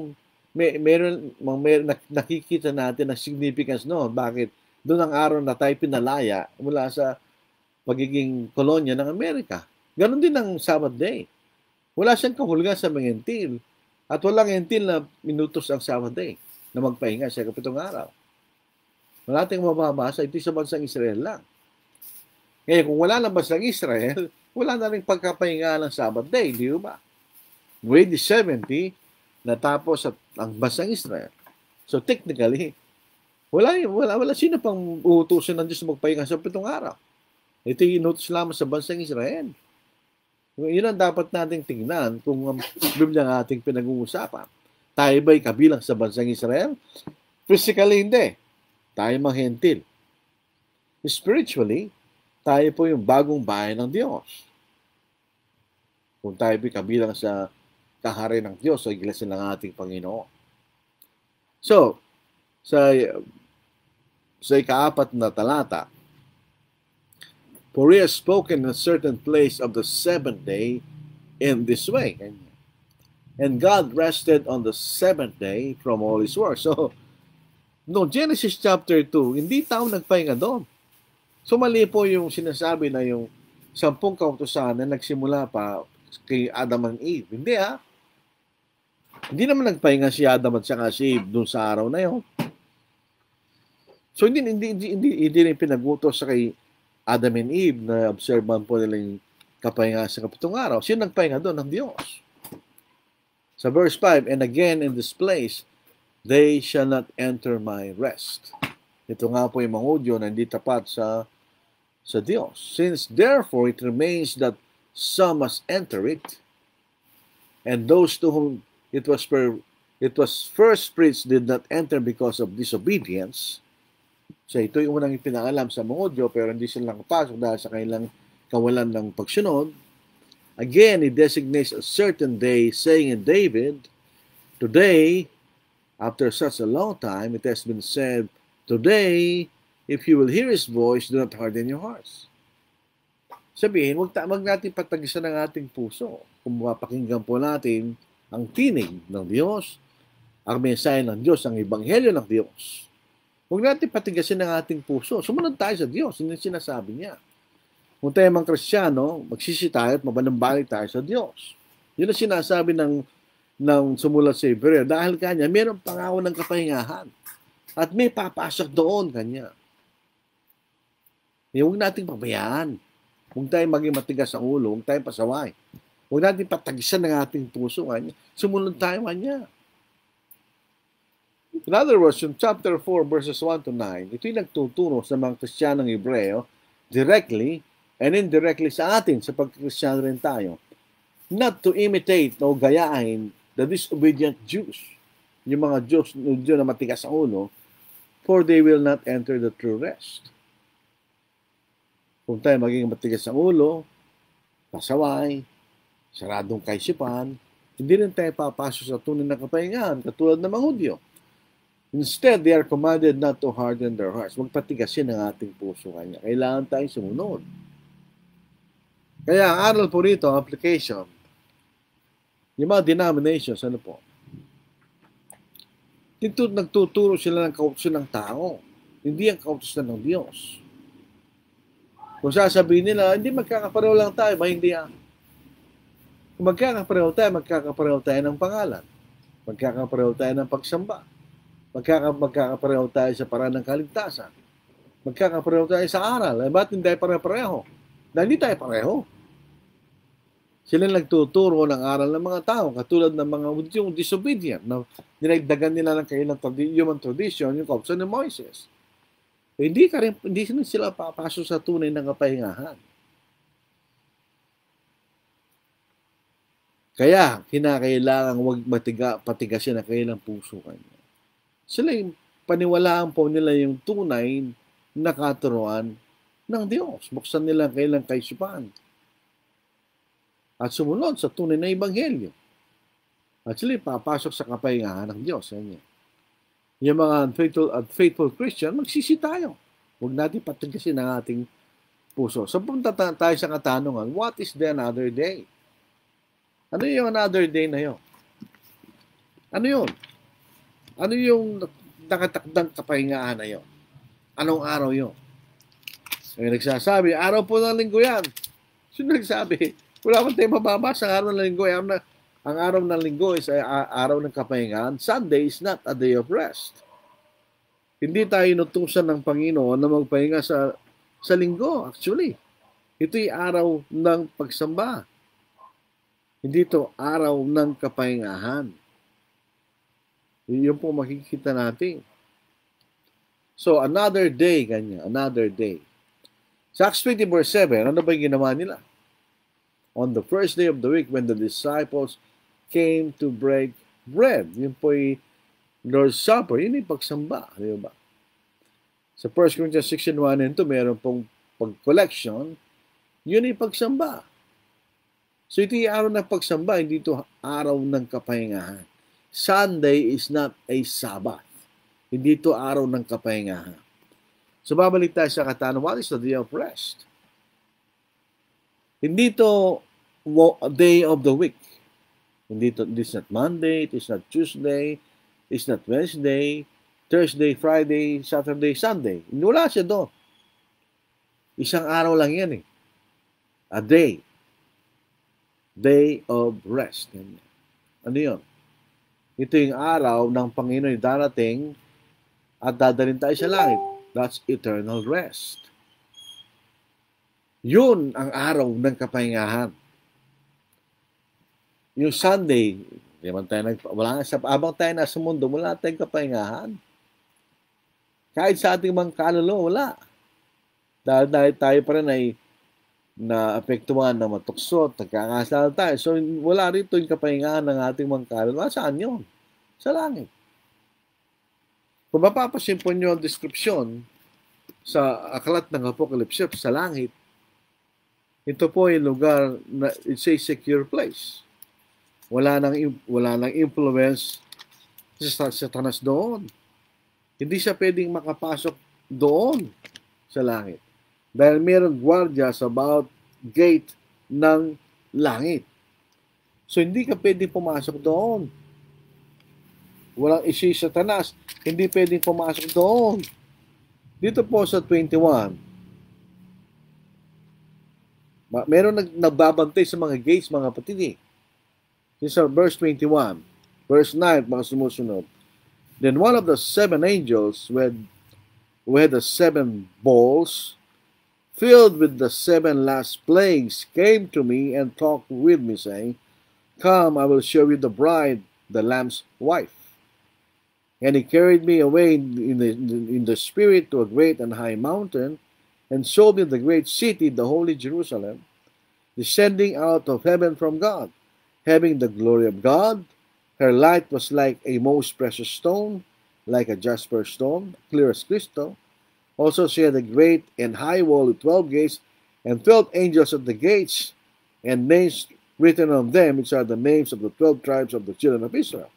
meron nakikita natin ang significance noon. Bakit? Doon ang araw na tayo pinalaya mula sa pagiging kolonya ng Amerika. Ganon din ang Sabbath Day. Wala siyang kahulugan sa mga hentil. At walang hentil na minutos ang Sabbath Day na magpahinga sa kapitong araw. Wala tayong mababasa, ito sa bansang Israel lang. Ngayon, kung wala na bansang Israel, wala na rin pagkapahinga ng Sabbath Day, di ba? Grade 70, natapos ang bansang Israel. So technically, wala sino pang uutusin ng Diyos magpahinga sa pitong araw. Ito yung inutos lamang sa bansang Israel. Yun ang dapat nating tingnan kung ang Biblia ang ating pinag-uusapan. Tayo ba'y kabilang sa bansang Israel? Physically, hindi. Tayo mga hentil. Spiritually, tayo po yung bagong bayan ng Diyos. Kung tayo ba'y kabilang sa kahari ng Diyos o iglesia ng ating Panginoon. So, sa ika-4 na talata, for he has spoken in a certain place of the seventh day in this way. And God rested on the seventh day from all his work. So, no, Genesis chapter 2, hindi tao nagpahinga doon. So, mali po yung sinasabi na yung 10 kautusan na nagsimula pa kay Adam and Eve. Hindi Hindi naman nagpahinga si Adam at saka si Eve doon sa araw na yun. So, hindi rin pinagutos sa kay Adam and Eve na observan po nila yung kapahinga sa kapitong araw. Sino nagpahinga doon? Ng Diyos. Sa verse 5, and again in this place, they shall not enter my rest. Ito nga po yung mga udyo na hindi tapat sa Diyos. Since therefore it remains that some must enter it, and those to whom it was first preached did not enter because of disobedience. So ito yung unang ipinaalam sa mga udyo, pero hindi sila nakapasok dahil sa kanilang kawalan ng pagsunod. Again, he designates a certain day, saying in David, today, after such a long time, it has been said, today, if you will hear his voice, do not harden your hearts. Sabihin, wag natin patagisan ng ating puso. Kung mapakinggan po natin ang tinig ng Diyos, ang mensahe ng Diyos, ang ebanghelyo ng Diyos. Huwag natin patigasin ng ating puso. Sumunod tayo sa Diyos. Yun yung sinasabi niya. Kung tayo mga Kristiyano, magsisi tayo at mabalumbalik tayo sa Diyos. Yun ang sinasabi ng sumulat sa Hebreo. Dahil kanya, mayroong pangako ng kapahingahan. At may papasok doon kanya. Huwag nating pabayaan. Huwag tayong maging matigas ang ulo. Huwag tayong pasaway. Huwag natin patagisan ng ating puso kanya. Sumunod tayo kanya. In other words, yung chapter 4 verses 1 to 9, ito yung nagtuturo sa mga Kristiyanong Hebreo directly and indirectly sa atin, sa pagkristyano rin tayo, not to imitate o gayahin the disobedient Jews. Yung mga Jews na matigas ang ulo, for they will not enter the true rest. Kung tayo maging matigas ang ulo, pasaway, saradong kaisipan, hindi rin tayo papasok sa tunay na kapahingahan, katulad ng mga Hudyo. Instead, they are commanded not to harden their hearts. Magpatigasin ang ating puso kanya. Kailangan tayong sumunod. Kaya ang aral po rito, ang application, yung mga denominations, ano po? Nagtuturo sila ng kautusan ng tao. Hindi ang kautusan ng Diyos. Kung sasabihin nila, hindi magkakapareho lang tayo, ba hindi Kung magkakapareho tayo ng pangalan. Magkakapareho tayo ng pagsamba. Magkakapareho tayo sa paraan ng kaligtasan. Magkakapareho tayo sa aral. Ba't hindi tayo pare-pareho? Dahil hindi tayo pareho. Sila nagtuturo ng aral ng mga tao, katulad ng mga yung disobedient, na dinagdagan nila ng kailang human tradition, yung kautusan ni Moises. Hindi sila papasok sa tunay ng kapahingahan. Kaya, kinakailangan huwag patigasin ang kailang puso kanya. Sila yung paniwalaan po nila yung tunay na katuruan ng Diyos. Buksan nila ang kailang kaisipan at sumunod sa tunay na ebanghelyo. At sila papasok sa kapahingahan ng Diyos. Yung mga unfaithful Christian, magsisi tayo. Huwag natin patigasin ang ating puso. So punta tayo sa katanungan, what is the another day? Ano yung another day na yun? Ano yun? Ano yung nakatakdang kapahingahan na yun? Anong araw yun? May nagsasabi, araw po ng linggo yan. Sino nagsabi? Wala akong tayo mababasa ang araw ng linggo. Ang araw ng linggo is araw ng kapahingahan. Sunday is not a day of rest. Hindi tayo inutusan ng Panginoon na magpahinga sa linggo, actually. Ito'y araw ng pagsamba. Hindi ito araw ng kapahingahan. Yun po makikita natin. So, another day, ganyan. Another day. Sa Acts 20 verse 7, ano ba yung ginawa nila? On the first day of the week, when the disciples came to break bread. Yun po yung Lord's Supper. Yun yung pagsamba. Di ba? Sa 1 Corinthians 16:1 and 2, meron pong pag-collection. Yun yung pagsamba. So ito yung araw ng pagsamba, hindi ito araw ng kapahingahan. Sunday is not a Sabbath. Hindi ito araw ng kapahingahan. So babalik tayo sa katanungan, what is the day of rest? Hindi ito a day of the week. It's not Monday, it's not Tuesday, it's not Wednesday, Thursday, Friday, Saturday, Sunday. Wala siya doon. Isang araw lang yan eh. A day. Day of rest. Ano yun? Ito yung araw ng Panginoon darating at dadalhin tayo sa langit. That's eternal rest. Yun ang araw ng kapahingahan. Yung Sunday, abang tayo nasa mundo, wala tayong kapahingahan. Kahit sa ating mga kaluluwa, wala. Dahil tayo pa rin ay naapektuhan na matuksot, nagkakasala tayo. So, wala rito yung kapahingahan ng ating mga kaluluwa. Saan yun? Sa langit. Kung mapapasin po nyo ang description sa aklat ng Apocalypse sa langit, ito po yung lugar na it's a secure place. Wala nang influence sa Satanas doon. Hindi siya pwedeng makapasok doon sa langit. Dahil mayroong gwardiya sa bawat gate ng langit. So, hindi ka pwedeng pumasok doon. Walang isi Satanas. Hindi pwedeng pumasok doon. Dito po sa 21, meron nagbabantay sa mga gates, mga kapatid. This is verse 21. Verse 9, mga sumusunod. Then one of the seven angels who had the seven bowls filled with the seven last plagues came to me and talked with me, saying, Come, I will show you the bride, the Lamb's wife. And he carried me away in the spirit to a great and high mountain, and showed me the great city, the holy Jerusalem, descending out of heaven from God, having the glory of God. Her light was like a most precious stone, like a jasper stone, clear as crystal. Also she had a great and high wall with 12 gates, and 12 angels at the gates, and names written on them, which are the names of the 12 tribes of the children of Israel.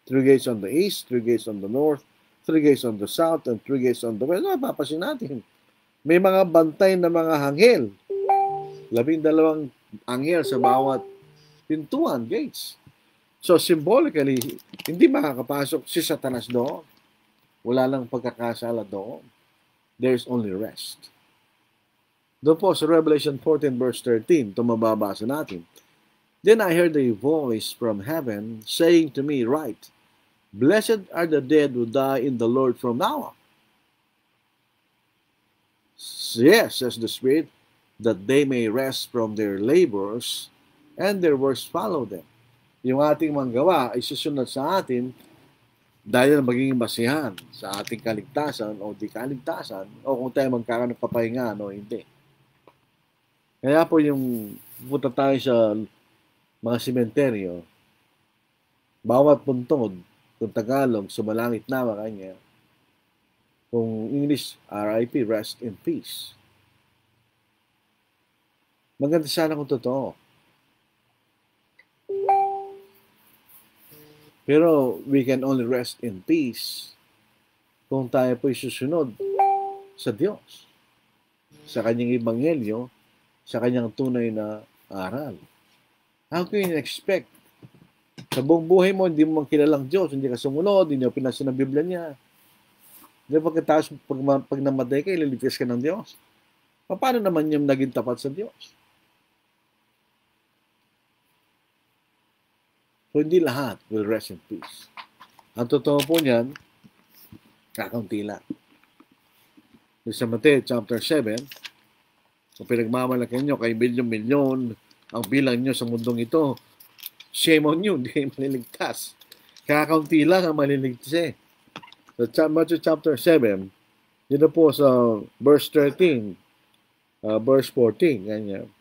3 gates on the east, 3 gates on the north, 3 gates on the south, and 3 gates on the west. Papasin natin. May mga bantay na mga anghel. 12 anghel sa bawat pintuan, gates. So, symbolically, hindi makakapasok si Satanas doon. Wala lang pagkakasala doon. There's only rest. Doon po sa Revelation 14 verse 13, ito mababasa natin. Then I heard a voice from heaven saying to me, Write, Blessed are the dead who die in the Lord from now on. Yes, says the Spirit, that they may rest from their labors and their works follow them. Yung ating manggawa ay susunod sa atin dahil magiging basihan sa ating kaligtasan o di kaligtasan o kung tayo magkakaroon ng kapahingahan o hindi. Kaya po yung punta tayo sa mga sementeryo, bawat puntod, kung Tagalog, sumalangit na kanya, Kung English, RIP, rest in peace. Maganda sana kung totoo. Pero we can only rest in peace kung tayo po'y susunod sa Diyos, sa kanyang ebanghelyo, sa kanyang tunay na aral. How can you expect? Sa buong buhay mo, hindi mo kilalang Diyos, hindi ka sumunod, hindi mo pinasa ng Biblia niya. Di ba pagkatapos, pag namatay ka, ililigtas ka ng Diyos? Paano naman yung naging tapat sa Diyos? So, hindi lahat will rest in peace. Ang totoo po niyan, kakaunti lang. Sa Mateo chapter 7, kung pinagmamalaki nyo kay milyon-milyon ang bilang nyo sa mundong ito, shame on you, hindi kayo maliligtas. Kakaunti lang ang maliligtas eh. Sa Matthew chapter 7, dito po sa verse 13, verse 14, ganyan.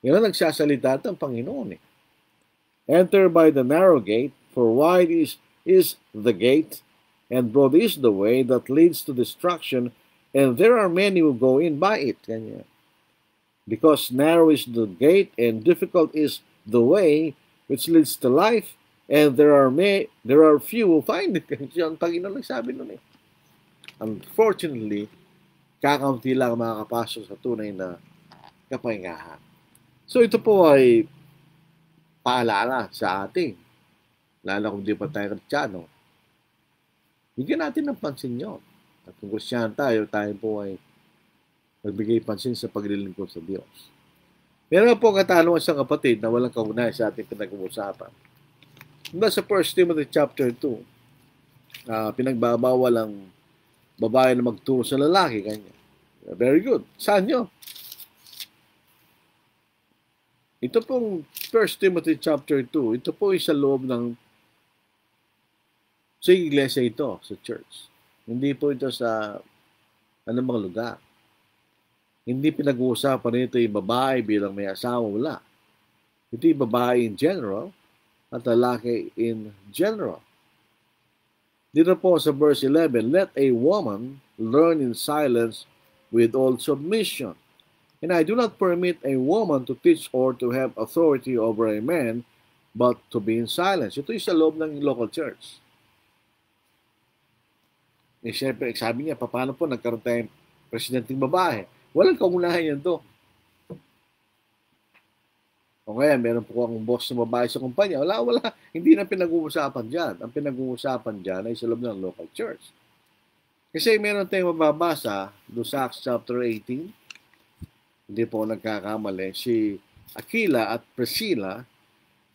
Yan ang nagsasalita at ang Panginoon eh. Enter by the narrow gate, for wide is the gate, and broad is the way that leads to destruction, and there are many who go in by it. Ganyan. Because narrow is the gate, and difficult is the way which leads to life, and there are few who find it. Yan ang Panginoon nagsabi nun eh. Unfortunately, kakaunti lang makakapasok sa tunay na kapahingahan. So ito po ay paalala sa atin, lalo kung di pa tayo Kristiyano, bigyan natin ng pansin yun. At kung Kristiyano tayo po ay magbigay pansin sa paglilingkod sa Diyos. Meron po katanungan sa kapatid na walang kaugnayan sa ating pinag-uusapan. Sa 1 Timothy chapter 2, pinagbabawal ang babae na magturo sa lalaki. Kanya. Very good. Saan nyo? Ito pong 1 Timothy chapter 2, ito po ay sa loob ng sa iglesia ito, sa church. Hindi po ito sa anumang lugar. Hindi pinag-uusapan ito yung babae bilang may asawa, wala. Ito yung babae in general at lalaki in general. Dito po sa verse 11, let a woman learn in silence with all submission. And I do not permit a woman to teach or to have authority over a man, but to be in silence. Ito yung sa loob ng local church. Eh, siyempre, sabi niya, paano po nagkaroon tayong presidenting babae? Walang kaugnayan yan to. O kaya, meron po akong boss na babae sa kumpanya. Wala. Hindi na pinag-uusapan dyan. Ang pinag-uusapan dyan ay sa loob ng local church. Kasi meron tayong mababasa doon sa Acts chapter 18. Hindi po nagkakamali. Si Aquila at Priscilla,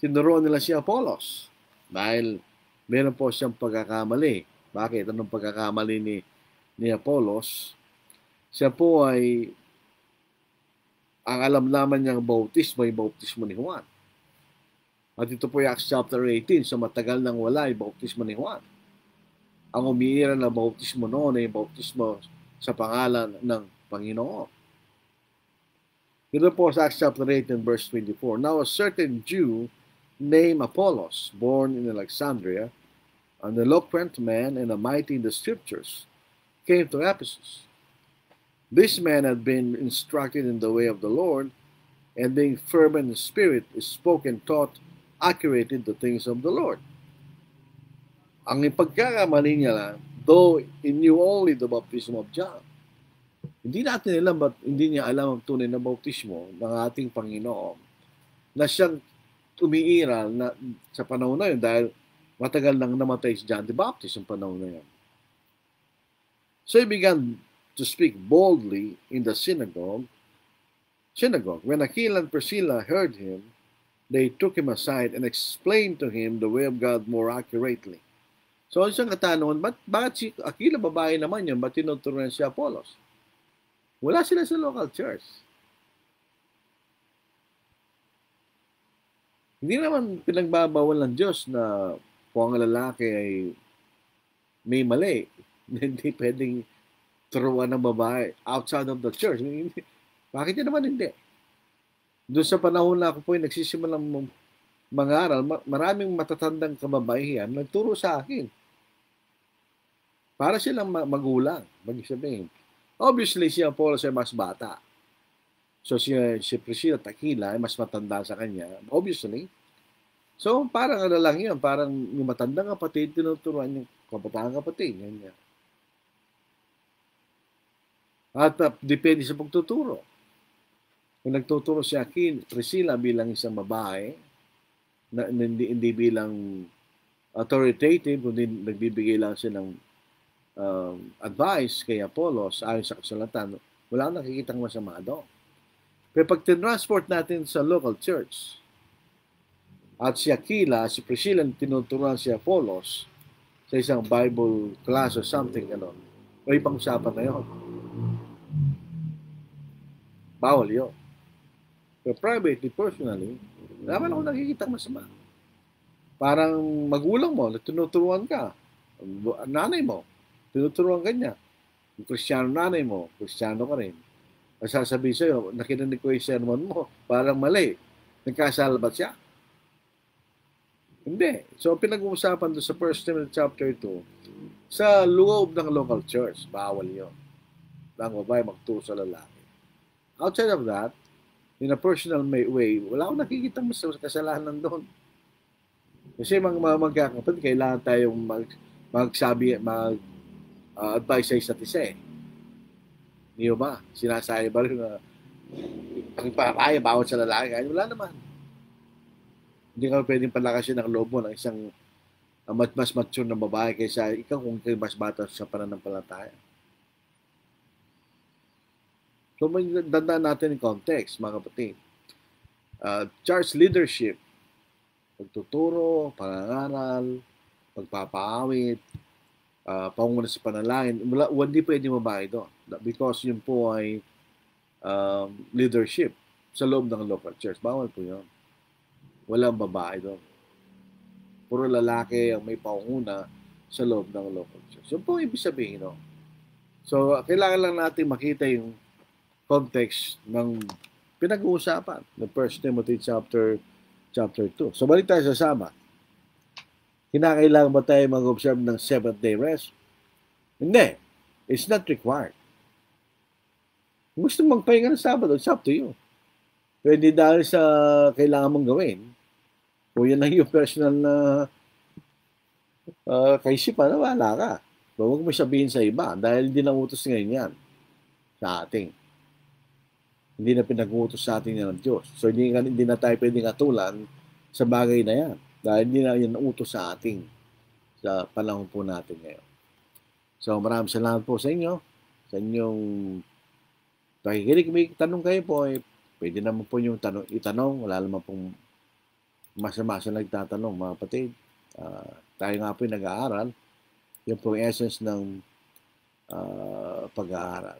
tinuruan nila si Apollos. Dahil meron po siyang pagkakamali. Bakit? Anong pagkakamali ni Apollos? Siya po ay, ang alam naman niyang bautismo ay bautismo ni Juan. At ito po yung Acts chapter 18, so matagal nang wala yung bautismo ni Juan. Ang umiiral na bautismo noon ay bautismo sa pangalan ng Panginoon. Ito po sa Acts chapter 18, verse 24. Now a certain Jew named Apollos, born in Alexandria, an eloquent man and a mighty in the scriptures, came to Ephesus. This man had been instructed in the way of the Lord, and being firm in the spirit, spoke and taught accurately the things of the Lord. Ang ipagkakamali niya lang, though he knew only the baptism of John. Hindi natin alam, but hindi niya alam ang tunay na bautismo ng ating Panginoon na siyang umiiral na, sa panahon na yun dahil matagal nang namatay si John the Baptist sa panahon na yun. So he began to speak boldly in the synagogue. When Aquila and Priscilla heard him, they took him aside and explained to him the way of God more accurately. So, isang katanungan, bakit si Aquila, babae naman yun, ba't tinuturuan si Apollos? Wala sila sa local church. Hindi naman pinagbabawal ng Diyos na kung ang lalaki ay may mali, hindi pwedeng turuan ng babae outside of the church. Bakit yun naman hindi? Doon sa panahon na ako po yung nagsisimulang mangaral, maraming matatandang kababaihan nagturo sa akin. Para silang magulang, mag-sabihin. Obviously, si Apollos ay mas bata. So, si Priscilla at Aquila ay mas matanda sa kanya. Obviously. So, parang ano lang yun. Parang yung matandang kapatid, tinuturuan yung kabatang kapatid. Ganyan. At depende sa pagtuturo. Kung nagtuturo si Priscilla bilang isang babae, na hindi bilang authoritative, kundi nagbibigay lang siya ng advice kay Apollos ayon sa kasulatan, wala akong nakikitang masama doon. Pero pag tinransport natin sa local church, at si Aquila, si Priscilla, tinuturuan si Apollos sa isang Bible class or something, gano'n, o ibang usapan na yun. Bawal yun. Pero privately, personally, naman ako nakikitang masama. Parang magulang mo, tinuturuan ka. Nanay mo, tinuturuan ka niya. Yung Kristiyano nanay mo, Kristiyano ka rin. Ang sasabihin sa'yo, nakinig ko yung sermon mo, parang mali. Nagkasala ba siya? Hindi. So, pinag-uusapan doon sa 1 Timothy chapter 2, sa loob ng local church, bawal yun. Ang babae magturo sa lalaki. Outside of that, in a personal way, wala akong nakikita mas kasalanan doon. Kasi mga magkakapatid, kailangan tayong mag-advise sa isa't isa eh. Hindi ba? Sinasabi ba rin na ang papaya, bawal sa lalaki? Wala naman. Hindi ka pwedeng palakasin ang loob mo ng isang mas mature na babae kaysa ikaw kung kayo mas bata sa pananampalataya. So, dandaan natin yung context, mga kapatid. Church leadership, pagtuturo, pangangaral, pagpapaawit, pangunguna sa panalangin, hindi pwede babae doon. Because yun po ay leadership sa loob ng local church. Bawal po yun. Walang babae doon. Puro lalaki ang may pangunguna sa loob ng local church. Yun po ibig sabihin, no? So, kailangan lang natin makita yung context ng pinag-uusapan ng 1 Timothy chapter 2. So, balik tayo sa Sabbath. Kinakailangan ba tayo mag-observe ng 7th-day rest? Hindi. It's not required. Kung gusto mong magpahinga ng Sabbath, it's up to you. Pwede dahil sa kailangan mong gawin. Kung yan lang yung personal na kaisipan, wala ka. So, huwag mo sabihin sa iba dahil hindi na utos ngayon yan sa ating. Hindi na pinag-utos sa atin yan ng Diyos. So, hindi na tayo pwedeng atulan sa bagay na yan. Dahil hindi na yan utos sa ating sa panahon po natin ngayon. So, maraming salamat po sa inyo. Sa inyong pakikinig. May tanong kayo po, pwede naman po yung itanong. Wala naman pong masama sa nagtatanong, mga kapatid. Tayo nga po yung nag-aaral. Yung po yung essence ng pag-aaral.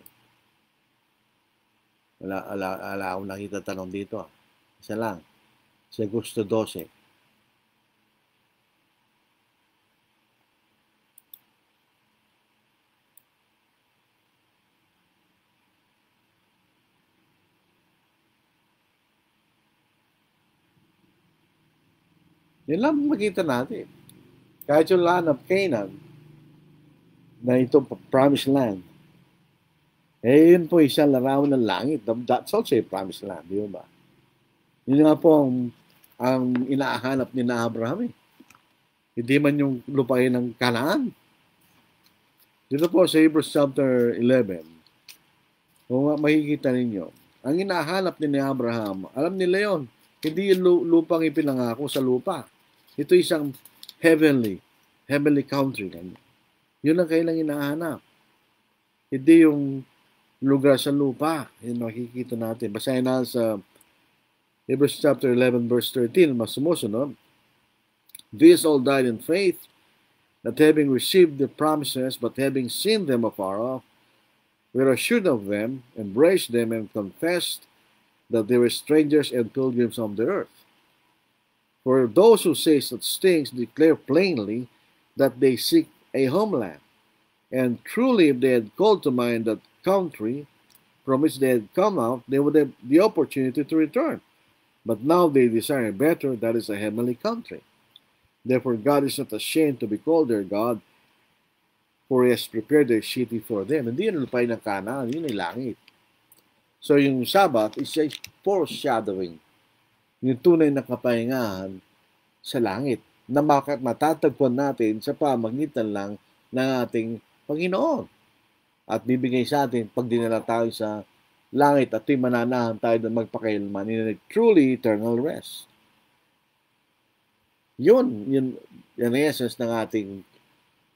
Wala akong nakita tanong dito. Isa lang. Si Augusto 12. Yan lang makita natin. Kahit yung land of Canaan, na ito promised land, yun po isang larawan ng langit. That's also a promised land, di ba? Yun nga po ang inaahanap ni Abraham. Hindi man yung lupain ng Canaan. Dito po sa Hebrews chapter 11, kung makikita ninyo, ang inahanap ni Abraham, alam nila yon, hindi yung lupang ipinangako sa lupa. Ito isang heavenly country. Yun ang kailang inahanap. Hindi yung lugar sa lupa. Yun makikita natin. Basahin na sa Hebrews chapter 11 verse 13, mas sumusunod. These all died in faith, that having received the promises, but having seen them afar off, were assured of them, embraced them, and confessed that they were strangers and pilgrims on the earth. For those who say such things declare plainly that they seek a homeland. And truly, if they had called to mind that country from which they had come out, they would have the opportunity to return. But now they desire a better, that is a heavenly country. Therefore, God is not ashamed to be called their God, For he has prepared their city for them. Hindi yun lupain ng Kanaan, yun ay langit. So yung Sabbath is a foreshadowing. Yung tunay na kapahingahan sa langit na matatagpuan natin sa pamagitan lang ng ating Panginoon. At bibigay sa atin pag dinala tayo sa langit at mananahan tayo na magpakailanman in a truly eternal rest. Yun ang essence ng ating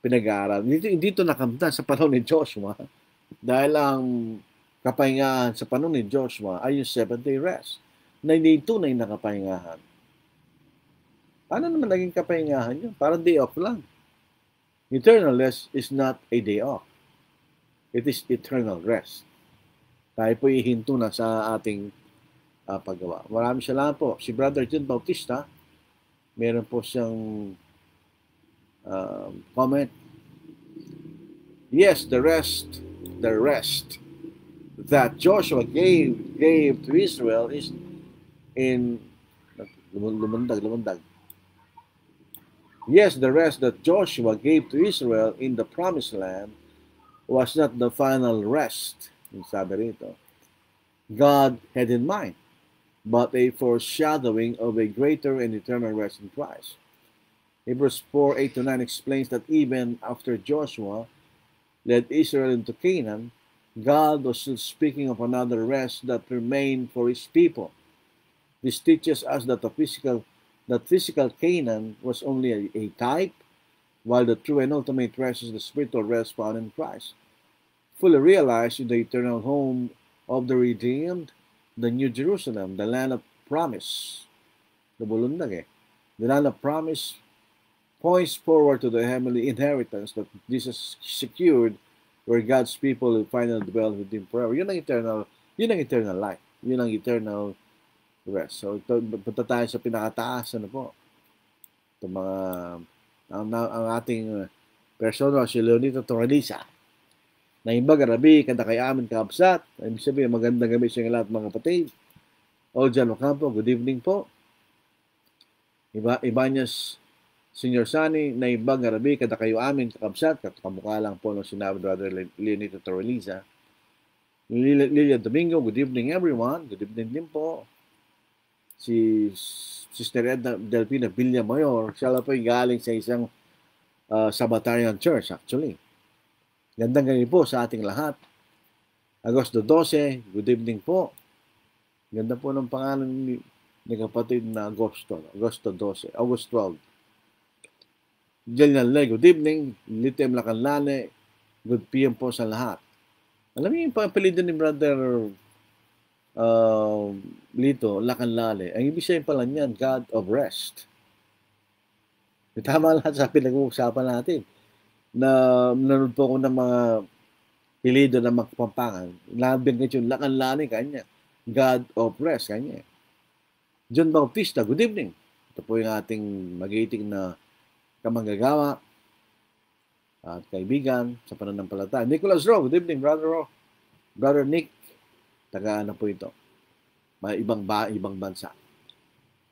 pinag-aaral. Dito nakamtan sa panahon ni Joshua dahil ang kapahingahan sa panahon ni Joshua ay yung 7-day rest na hindi tunay na kapahingahan. Ano naman naging kapahingahan yun? Parang day off lang. Eternal rest is not a day off. It is eternal rest. Tayo po ihinto na sa ating paggawa. Maraming salamat po. Si Brother John Bautista, meron po siyang comment. Yes, the rest that Joshua gave to Israel is in lumundag. Yes, the rest that Joshua gave to Israel in the promised land was not the final rest, sabi rito, God had in mind, but a foreshadowing of a greater and eternal rest in Christ. Hebrews 4:8-9 explains that even after Joshua led Israel into Canaan, God was still speaking of another rest that remained for his people. This teaches us that physical Canaan was only a type, while the true and ultimate rest is the spiritual rest found in Christ, fully realized in the eternal home of the redeemed, the New Jerusalem, the land of promise. The land of promise points forward to the heavenly inheritance that Jesus secured, where God's people will finally dwell with Him forever. Yun ang eternal life. Yun ang eternal rest. So, punta tayo sa pinakataas, po. Ito ang ating persona, si Leonito Torralisa. Na iba garabi, kada kay amin kaabsat. Ibig sabihin, magandang gabi sa lahat mga kapatid. Oljan Ocampo, good evening po. Ibanyas Senior Sani, na ibang garabi, kada kayo amin kakabsat, kamukha lang po ng sinabi Brother Leonito Torralisa. Lilia Domingo, good evening everyone. Good evening din po. Si Sister Edna Delpina Villamayor, siya lang po galing sa isang Sabbatarian Church actually. Gandang gabi po sa ating lahat. Agosto 12, good evening po. Ganda po ng pangalan ni kapatid na Agosto 12, August 12. Jelian Le, good evening. Litem Lacanlane, good PM po sa lahat. Alam niyo yung papilido ni Brother Lito Lacanlane, ang ibig sabihin pala niyan, God of Rest. Tama lahat sa pinag-uusapan natin. Na nanood po ako ng mga pilido na magpampangan. Labing yung Lacanlane kanya. God of Rest kanya. John Bautista, good evening. Ito po yung ating magiting na kamanggagawa at kaibigan sa pananampalataya. Nicholas Rowe, good evening, Brother Rowe. Brother Nick, taga ano po ito? May ibang bansa.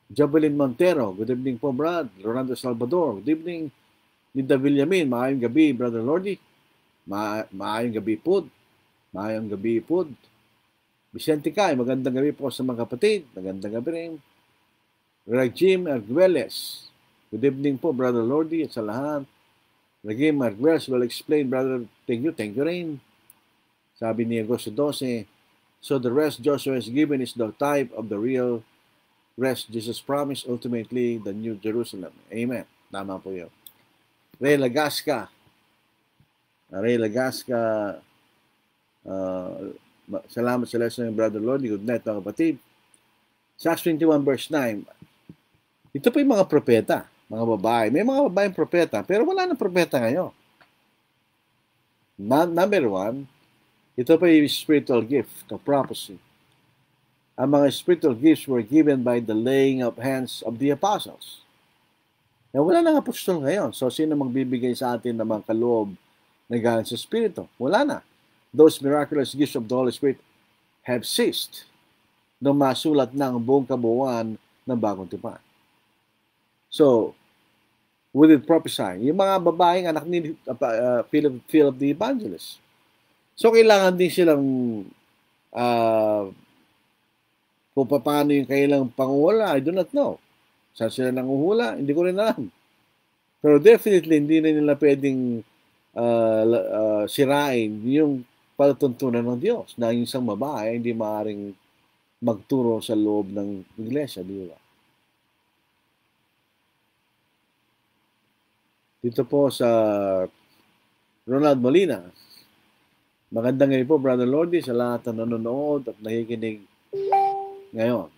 Jobelin Montero, good evening po, Brad. Rolando Salvador, good evening. Linda Villamin, maayong gabi, Brother Lordy. Maayong gabi po. Maayong gabi po. Vicente Kai, magandang gabi po sa mga kapatid. Magandang gabi rin. Regime Arguelles, good evening po, Brother Lordy, at sa lahat. Regime Arguelles will explain, Brother, thank you rin. Sabi ni Agosto 12, so the rest Joshua has given is the type of the real rest Jesus promised, ultimately the New Jerusalem. Amen. Tama po yun. Ray Lagasca, salamat sa lesson ng Brother Lordy. Good night mga kapatid. Acts 21 verse 9. Ito po yung mga propeta, mga babae. May mga babaeng propeta, pero wala nang propeta ngayon. Number 1, ito pa yung spiritual gift of prophecy. Ang mga spiritual gifts were given by the laying of hands of the apostles. Na wala nang apostol ngayon. So, sino magbibigay sa atin ng mga kaloob na galing sa Espiritu? Wala na. Those miraculous gifts of the Holy Spirit have ceased nung masulat na ang buong kabuuan ng Bagong Tipan. So, with it prophesying. Yung mga babaeng anak ni Philip the Evangelist. So, kailangan din silang kung paano yung kailang panguhula, I do not know. Saan sila nanguhula? Hindi ko rin alam. Pero definitely, hindi na nila pwedeng sirain yung palatuntunan ng Diyos na yung isang babae hindi maaaring magturo sa loob ng iglesia, di ba? Dito po sa Ronald Molina, magandang ngayon po, Brother Lordy, sa lahat na nanonood at nakikinig ngayon.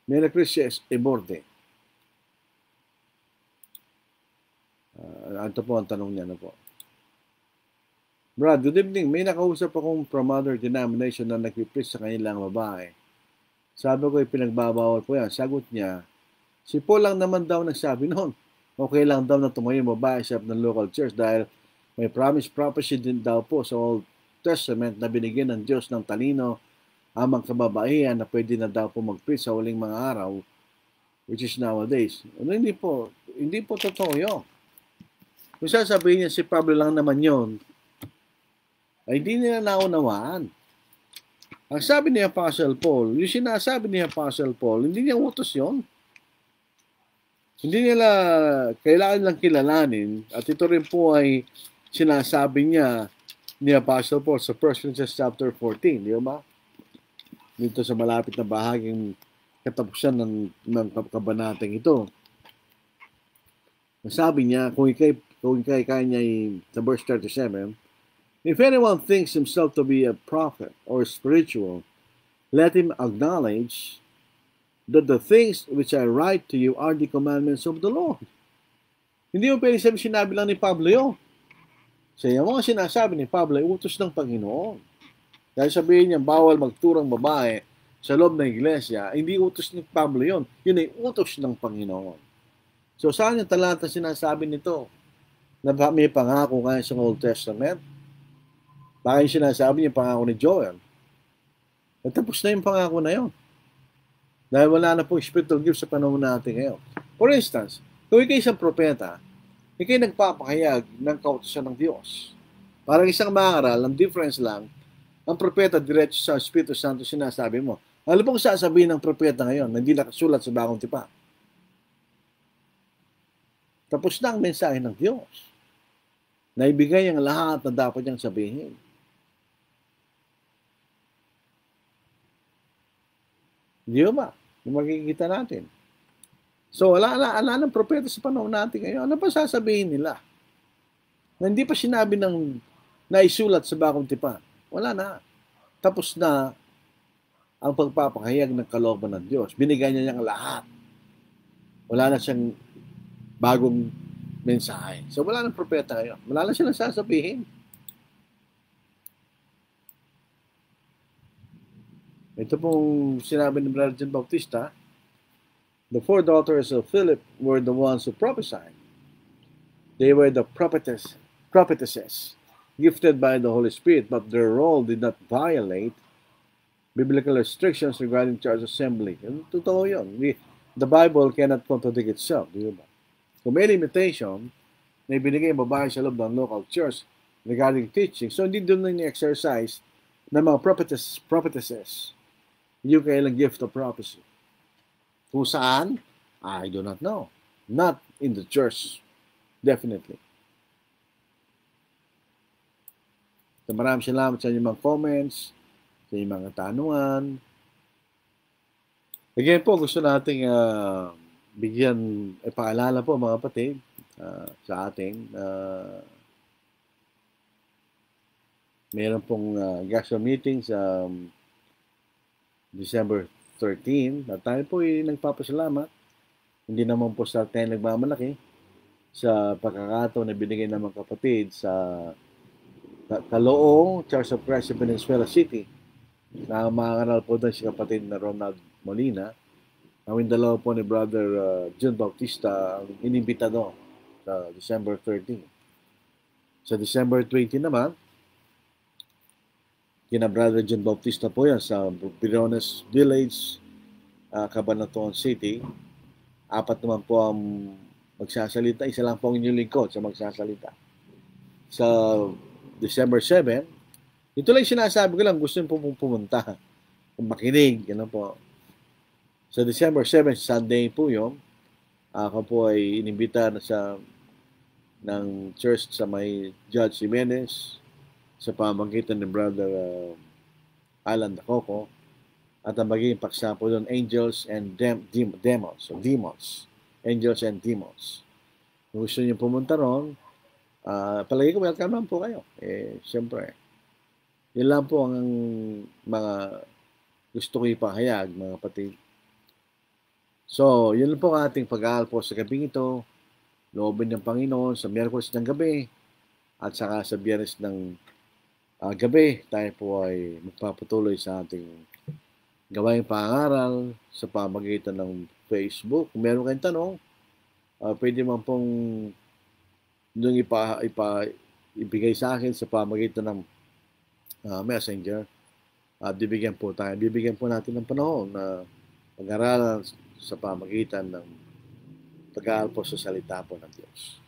Mary Crisis Eborde. Ito po ang tanong niya na po. Brad, good evening. May nakausap akong from other denomination na nag-preach sa kanilang babae. Sabi ko, pinagbabawal ko yan. Sagot niya, si Paul lang naman daw nagsabi noon. Okay lang daw na tumayo yung babae sa ng local church dahil may promise prophecy din daw po sa Old Testament na binigyan ng Diyos ng talino ang mga kababaihan na pwede na daw po mag-preach sa huling mga araw, which is nowadays. Hindi po totoo yun. Kung sasabihin niya si Pablo lang naman yun, ay hindi nila naunawaan. Ang sabi ni Apostle Paul, yung sinasabi ni Apostle Paul, hindi niya utos yun. Hindi nila kailangan lang kilalanin, at ito rin po ay sinasabi niya ni Apostle Paul sa 1 Corinthians chapter 14, di ba? Dito sa malapit na bahaging katapusan ng kabanatang ito. Sabi niya, kung ikay kanya sa verse 37, if anyone thinks himself to be a prophet or spiritual, let him acknowledge that the things which I write to you are the commandments of the Lord. Hindi mo pwede sinabi lang ni Pablo yun. Sa yung mga sinasabi ni Pablo ay utos ng Panginoon. Dahil sabihin niya, bawal magturang babae sa loob ng iglesia, hindi utos ni Pablo yun. Yun ay utos ng Panginoon. So saan yung talata sinasabi nito? Na may pangako kaya sa Old Testament? Baka yung sinasabi niya pangako ni Joel. At tapos na yung pangako na yun. Dahil wala na pong spiritual gift sa panahon natin ngayon. For instance, kung ikay isang propeta, ikay nagpapahayag ng kautusan ng Diyos. Parang isang mangaral, ang difference lang, ang propeta diretso sa Espiritu Santo sinasabi mo. Ano pong sasabihin ng propeta ngayon na hindi nakasulat sa Bagong Tipan? Tapos na ang mensahe ng Diyos. Naibigay ang lahat na dapat niyang sabihin. Di ba? Yung makikita natin. So, ala ng propeta sa panahon natin ngayon. Ano pa sasabihin nila? Na hindi pa sinabi ng naisulat sa Bagong Tipan. Wala na. Tapos na ang pagpapahayag ng kalooban ng Diyos. Binigay niya niyang lahat. Wala na siyang bagong mensahe. So, wala ng propeta ngayon. Wala na silang sasabihin. Ito pong sinabi ni Brother John Bautista, the 4 daughters of Philip were the ones who prophesied. They were the prophetesses, gifted by the Holy Spirit, but their role did not violate biblical restrictions regarding church assembly. Totoo yun. The Bible cannot contradict itself. Di ba? Kung may limitation na ibinigay ang babae sa loob ng local church regarding teaching, so hindi doon na ni-exercise ng mga prophetesses yung kailang gift of prophecy. Kung saan, I do not know. Not in the church. Definitely. So, maraming salamat sa inyong mga comments, sa inyong mga tanungan. Again po, gusto nating bigyan, paalala po mga kapatid sa ating meron pong GASO meeting sa December 13. At tayo po ay nagpapasalamat. Hindi naman po sa tayo nagmamalaki sa pagkakataon na binigay ng mga kapatid sa Kaloong Church of Christ sa Venezuela City. Na makangal po doon si kapatid na Ronald Molina. Ang dalawa po ni Brother John Bautista ang inimbitado sa December 13. Sa December 20 naman, kina Brother John Bautista po yan sa Briones Village Cabanatuan City. 4 naman po ang magsasalita. Isa lang po ang inyong lingkod sa magsasalita. Sa December 7, ito lang sinasabi ko lang, gusto nyo po pumunta. Makinig, ano po. Sa December 7, Sunday po yun, ako po ay inimbita na ng church sa may Judge Jimenez sa pamamagitan ni Brother Alan Dacoco, at ang magiging paksa po doon, Angels and Demons. So, Demons. Angels and Demons. Kung gusto niyo pumunta ron, palagi ko welcome lang po kayo. Siyempre, yun lang po ang mga gusto ko ipahayag, mga kapatid. So, yun lang po ang ating pag-aaral po sa gabing ito. Loobin ng Panginoon sa Miyerkules ng gabi at saka sa Biyernes ng gabi, tayo po ay magpapatuloy sa ating gawaing pangaral sa pamagitan ng Facebook. Kung meron kayong tanong, pwede man pong nung ibigay sa akin sa pamagitan ng Messenger. Bibigyan po natin ng panahon na pag-aralan sa pamagitan ng pag-aaral po sa salita po ng Diyos.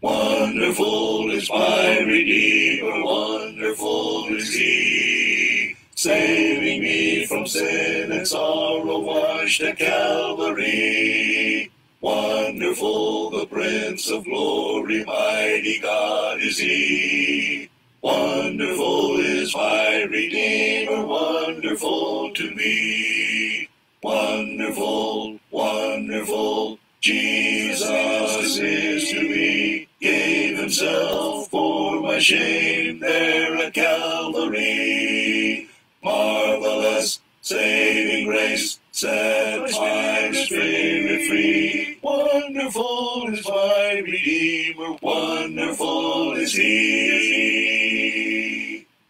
Wonderful is my Redeemer, wonderful is He, saving me from sin and sorrow washed at Calvary. Wonderful, the Prince of Glory, mighty God is He. Wonderful is my Redeemer, wonderful to me. Wonderful, wonderful, Jesus is to me. Gave himself for my shame there at Calvary. Marvelous, saving grace, set my spirit free. Wonderful is my Redeemer, wonderful is He.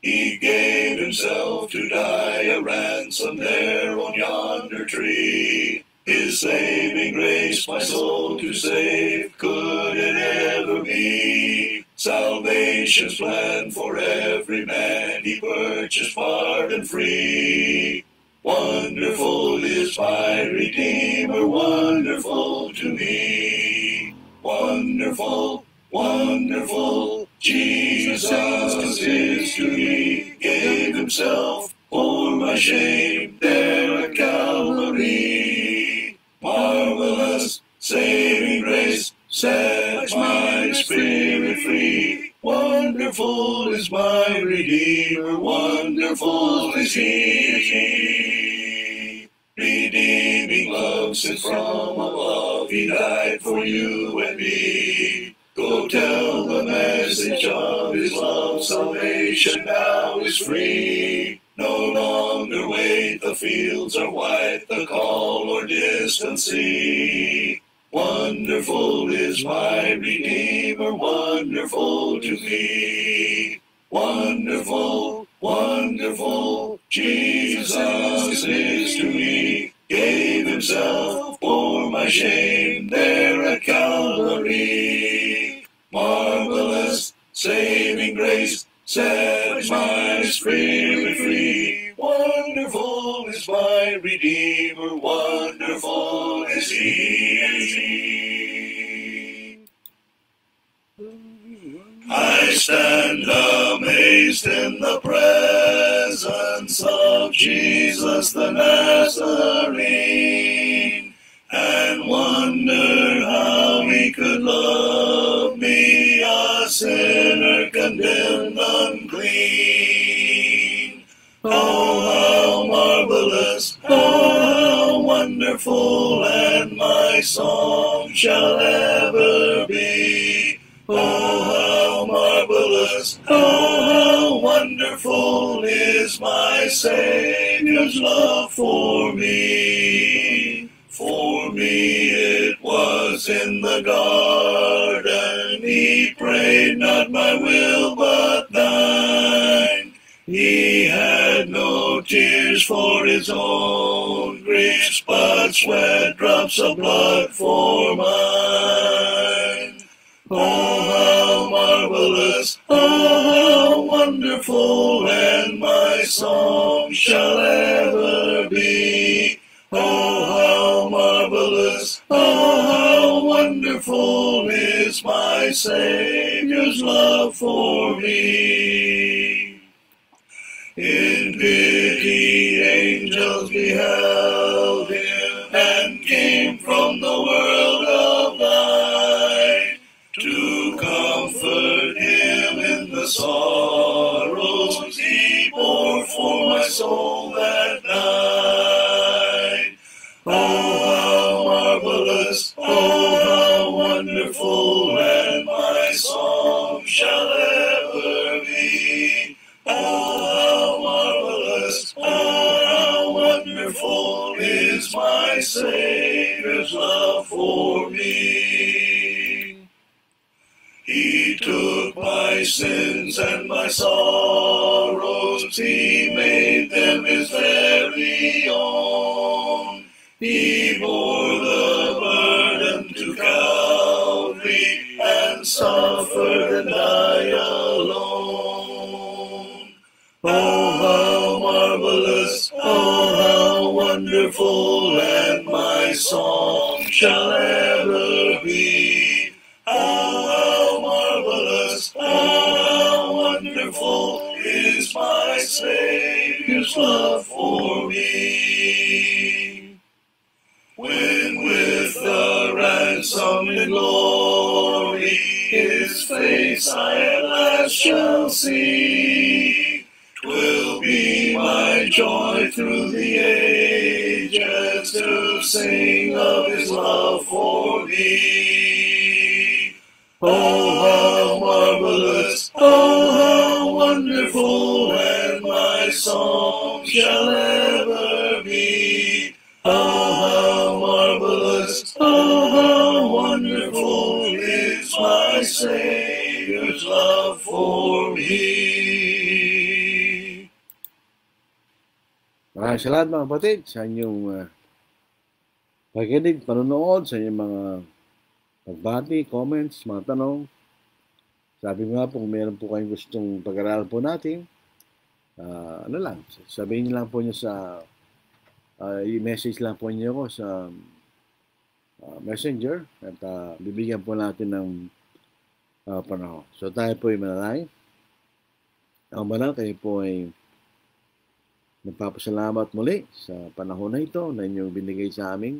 He gave himself to die a ransom there on yonder tree. His saving grace my soul to save, could it ever be? Salvation's plan for every man, He purchased pardon free. Wonderful is my Redeemer, wonderful to me. Wonderful, wonderful, Jesus is to me. Gave himself for my shame there at Calvary. Marvelous, saving grace, sets my spirit free. Wonderful is my Redeemer, wonderful is He. Redeeming love sent from above, He died for you and me. Go tell the message of His love, salvation now is free. No longer wait, the fields are white, the call or distant sea. Wonderful is my Redeemer, wonderful to me. Wonderful, wonderful, Jesus is to me. Gave himself for my shame there at Calvary. Marvelous, saving grace, set my spirit free. Wonderful is my Redeemer, wonderful is He. I stand amazed in the presence of Jesus the Nazarene, and wonder how He could love me, a sinner condemned unclean. Oh, how marvelous, oh, how wonderful, and my song shall ever be. Oh, how marvelous, oh, how wonderful is my Savior's love for me. For me it was in the garden, He prayed, not my will but thine. He had no tears for His own griefs, but sweat drops of blood for mine. Oh, how marvelous, oh, how wonderful, and my song shall ever be. is my Savior's love for me. In pity angels beheld him, and came from the world of light to comfort him in the sorrows he bore for my soul that night. Oh, how marvelous, oh, how wonderful, and my song shall ever be. Oh, how marvelous, oh, how wonderful is my Savior's love for me. He took my sins and my sorrows, he made them his very own. He bore the burden to Calvary, and suffered and died alone. Oh, how marvelous, oh, how wonderful, and my song shall ever be. Oh, how marvelous, oh, how wonderful is my Savior's love for me. When with the ransom in glory his face I at last shall see, 'twill be my joy through the ages to sing of his love for me. Oh, how marvelous, oh, how wonderful, and my song shall ever be. Oh, how marvelous, oh, how wonderful is my Savior's love for me. Maraming salamat mga kapatid sa inyong pakikinig, panonood, sa inyong mga pagbati, comments, mga tanong. Sabi nga po, kung meron po kayong gustong pag-aralan po natin, sabihin niyo lang po niyo sa i-message lang po niyo ako sa Messenger at bibigyan po natin ng panahon. So tayo po ay manalangin. Ang banal, kayo po ay nagpapasalamat muli sa panahon na ito na inyong binigay sa amin,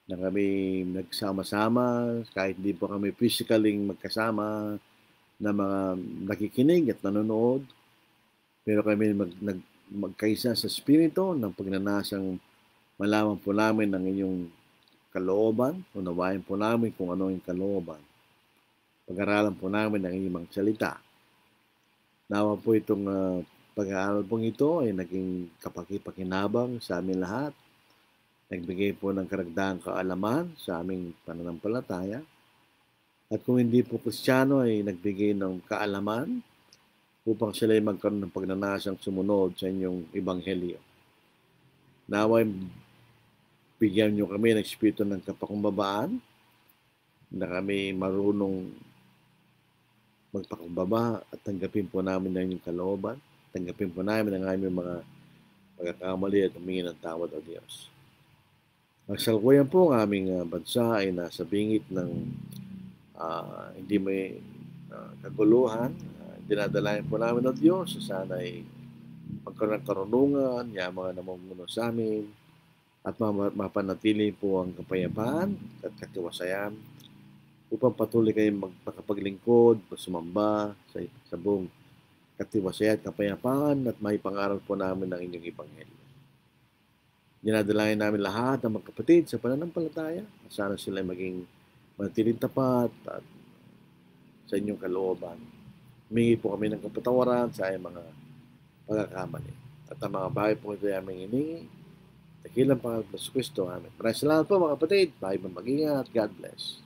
na kami nagsama-sama kahit hindi po kami physically magkasama na mga nakikinig at nanonood, pero kami magkaisa sa spirito ng pagnanasang malaman po namin ang inyong kalooban, unawain po namin kung ano yung kalooban, pag-aralan po namin ang inyong mga salita. Nawa po itong pag-aaral pong ito ay naging kapakipakinabang sa amin lahat, nagbigay po ng karagdagang kaalaman sa aming pananampalataya, at kung hindi po Kristiyano ay nagbigay ng kaalaman upang sila ay magkaroon ng pagnanasang sumunod sa inyong ebanghelyo. Naway bigyan nyo kami ng espiritu ng kapakumbabaan, na kami marunong magpakumbaba at tanggapin po namin ang inyong kalooban, tanggapin po namin ang aming mga pagkakamali at humingi ng tawad o Diyos. Ang salkuyan po ang aming bansa ay nasa bingit ng hindi may kaguluhan. Dinadalayan po namin ng Diyos sa sana ay magkaroon ng karunungan, yung mga namumuno sa amin, at mapanatili po ang kapayapaan at katiwasayan upang patuloy kayong magpapaglingkod, sumamba sa buong katiwasayan at kapayapaan, at may pangaral po namin ng inyong ebanghelyo. Dinadalayan namin lahat ng mga kapatid sa pananampalataya, sana sila maging manatiling tapat at sa inyong kalooban. Humingi po kami ng kapatawaran sa ayong mga pagkakamali. At ang mga bagay po ito ay aming hiningi. Dakilang pangalan ng Kristo. Amen. Maraming salamat po mga kapatid. Bye, mag-ingat. God bless.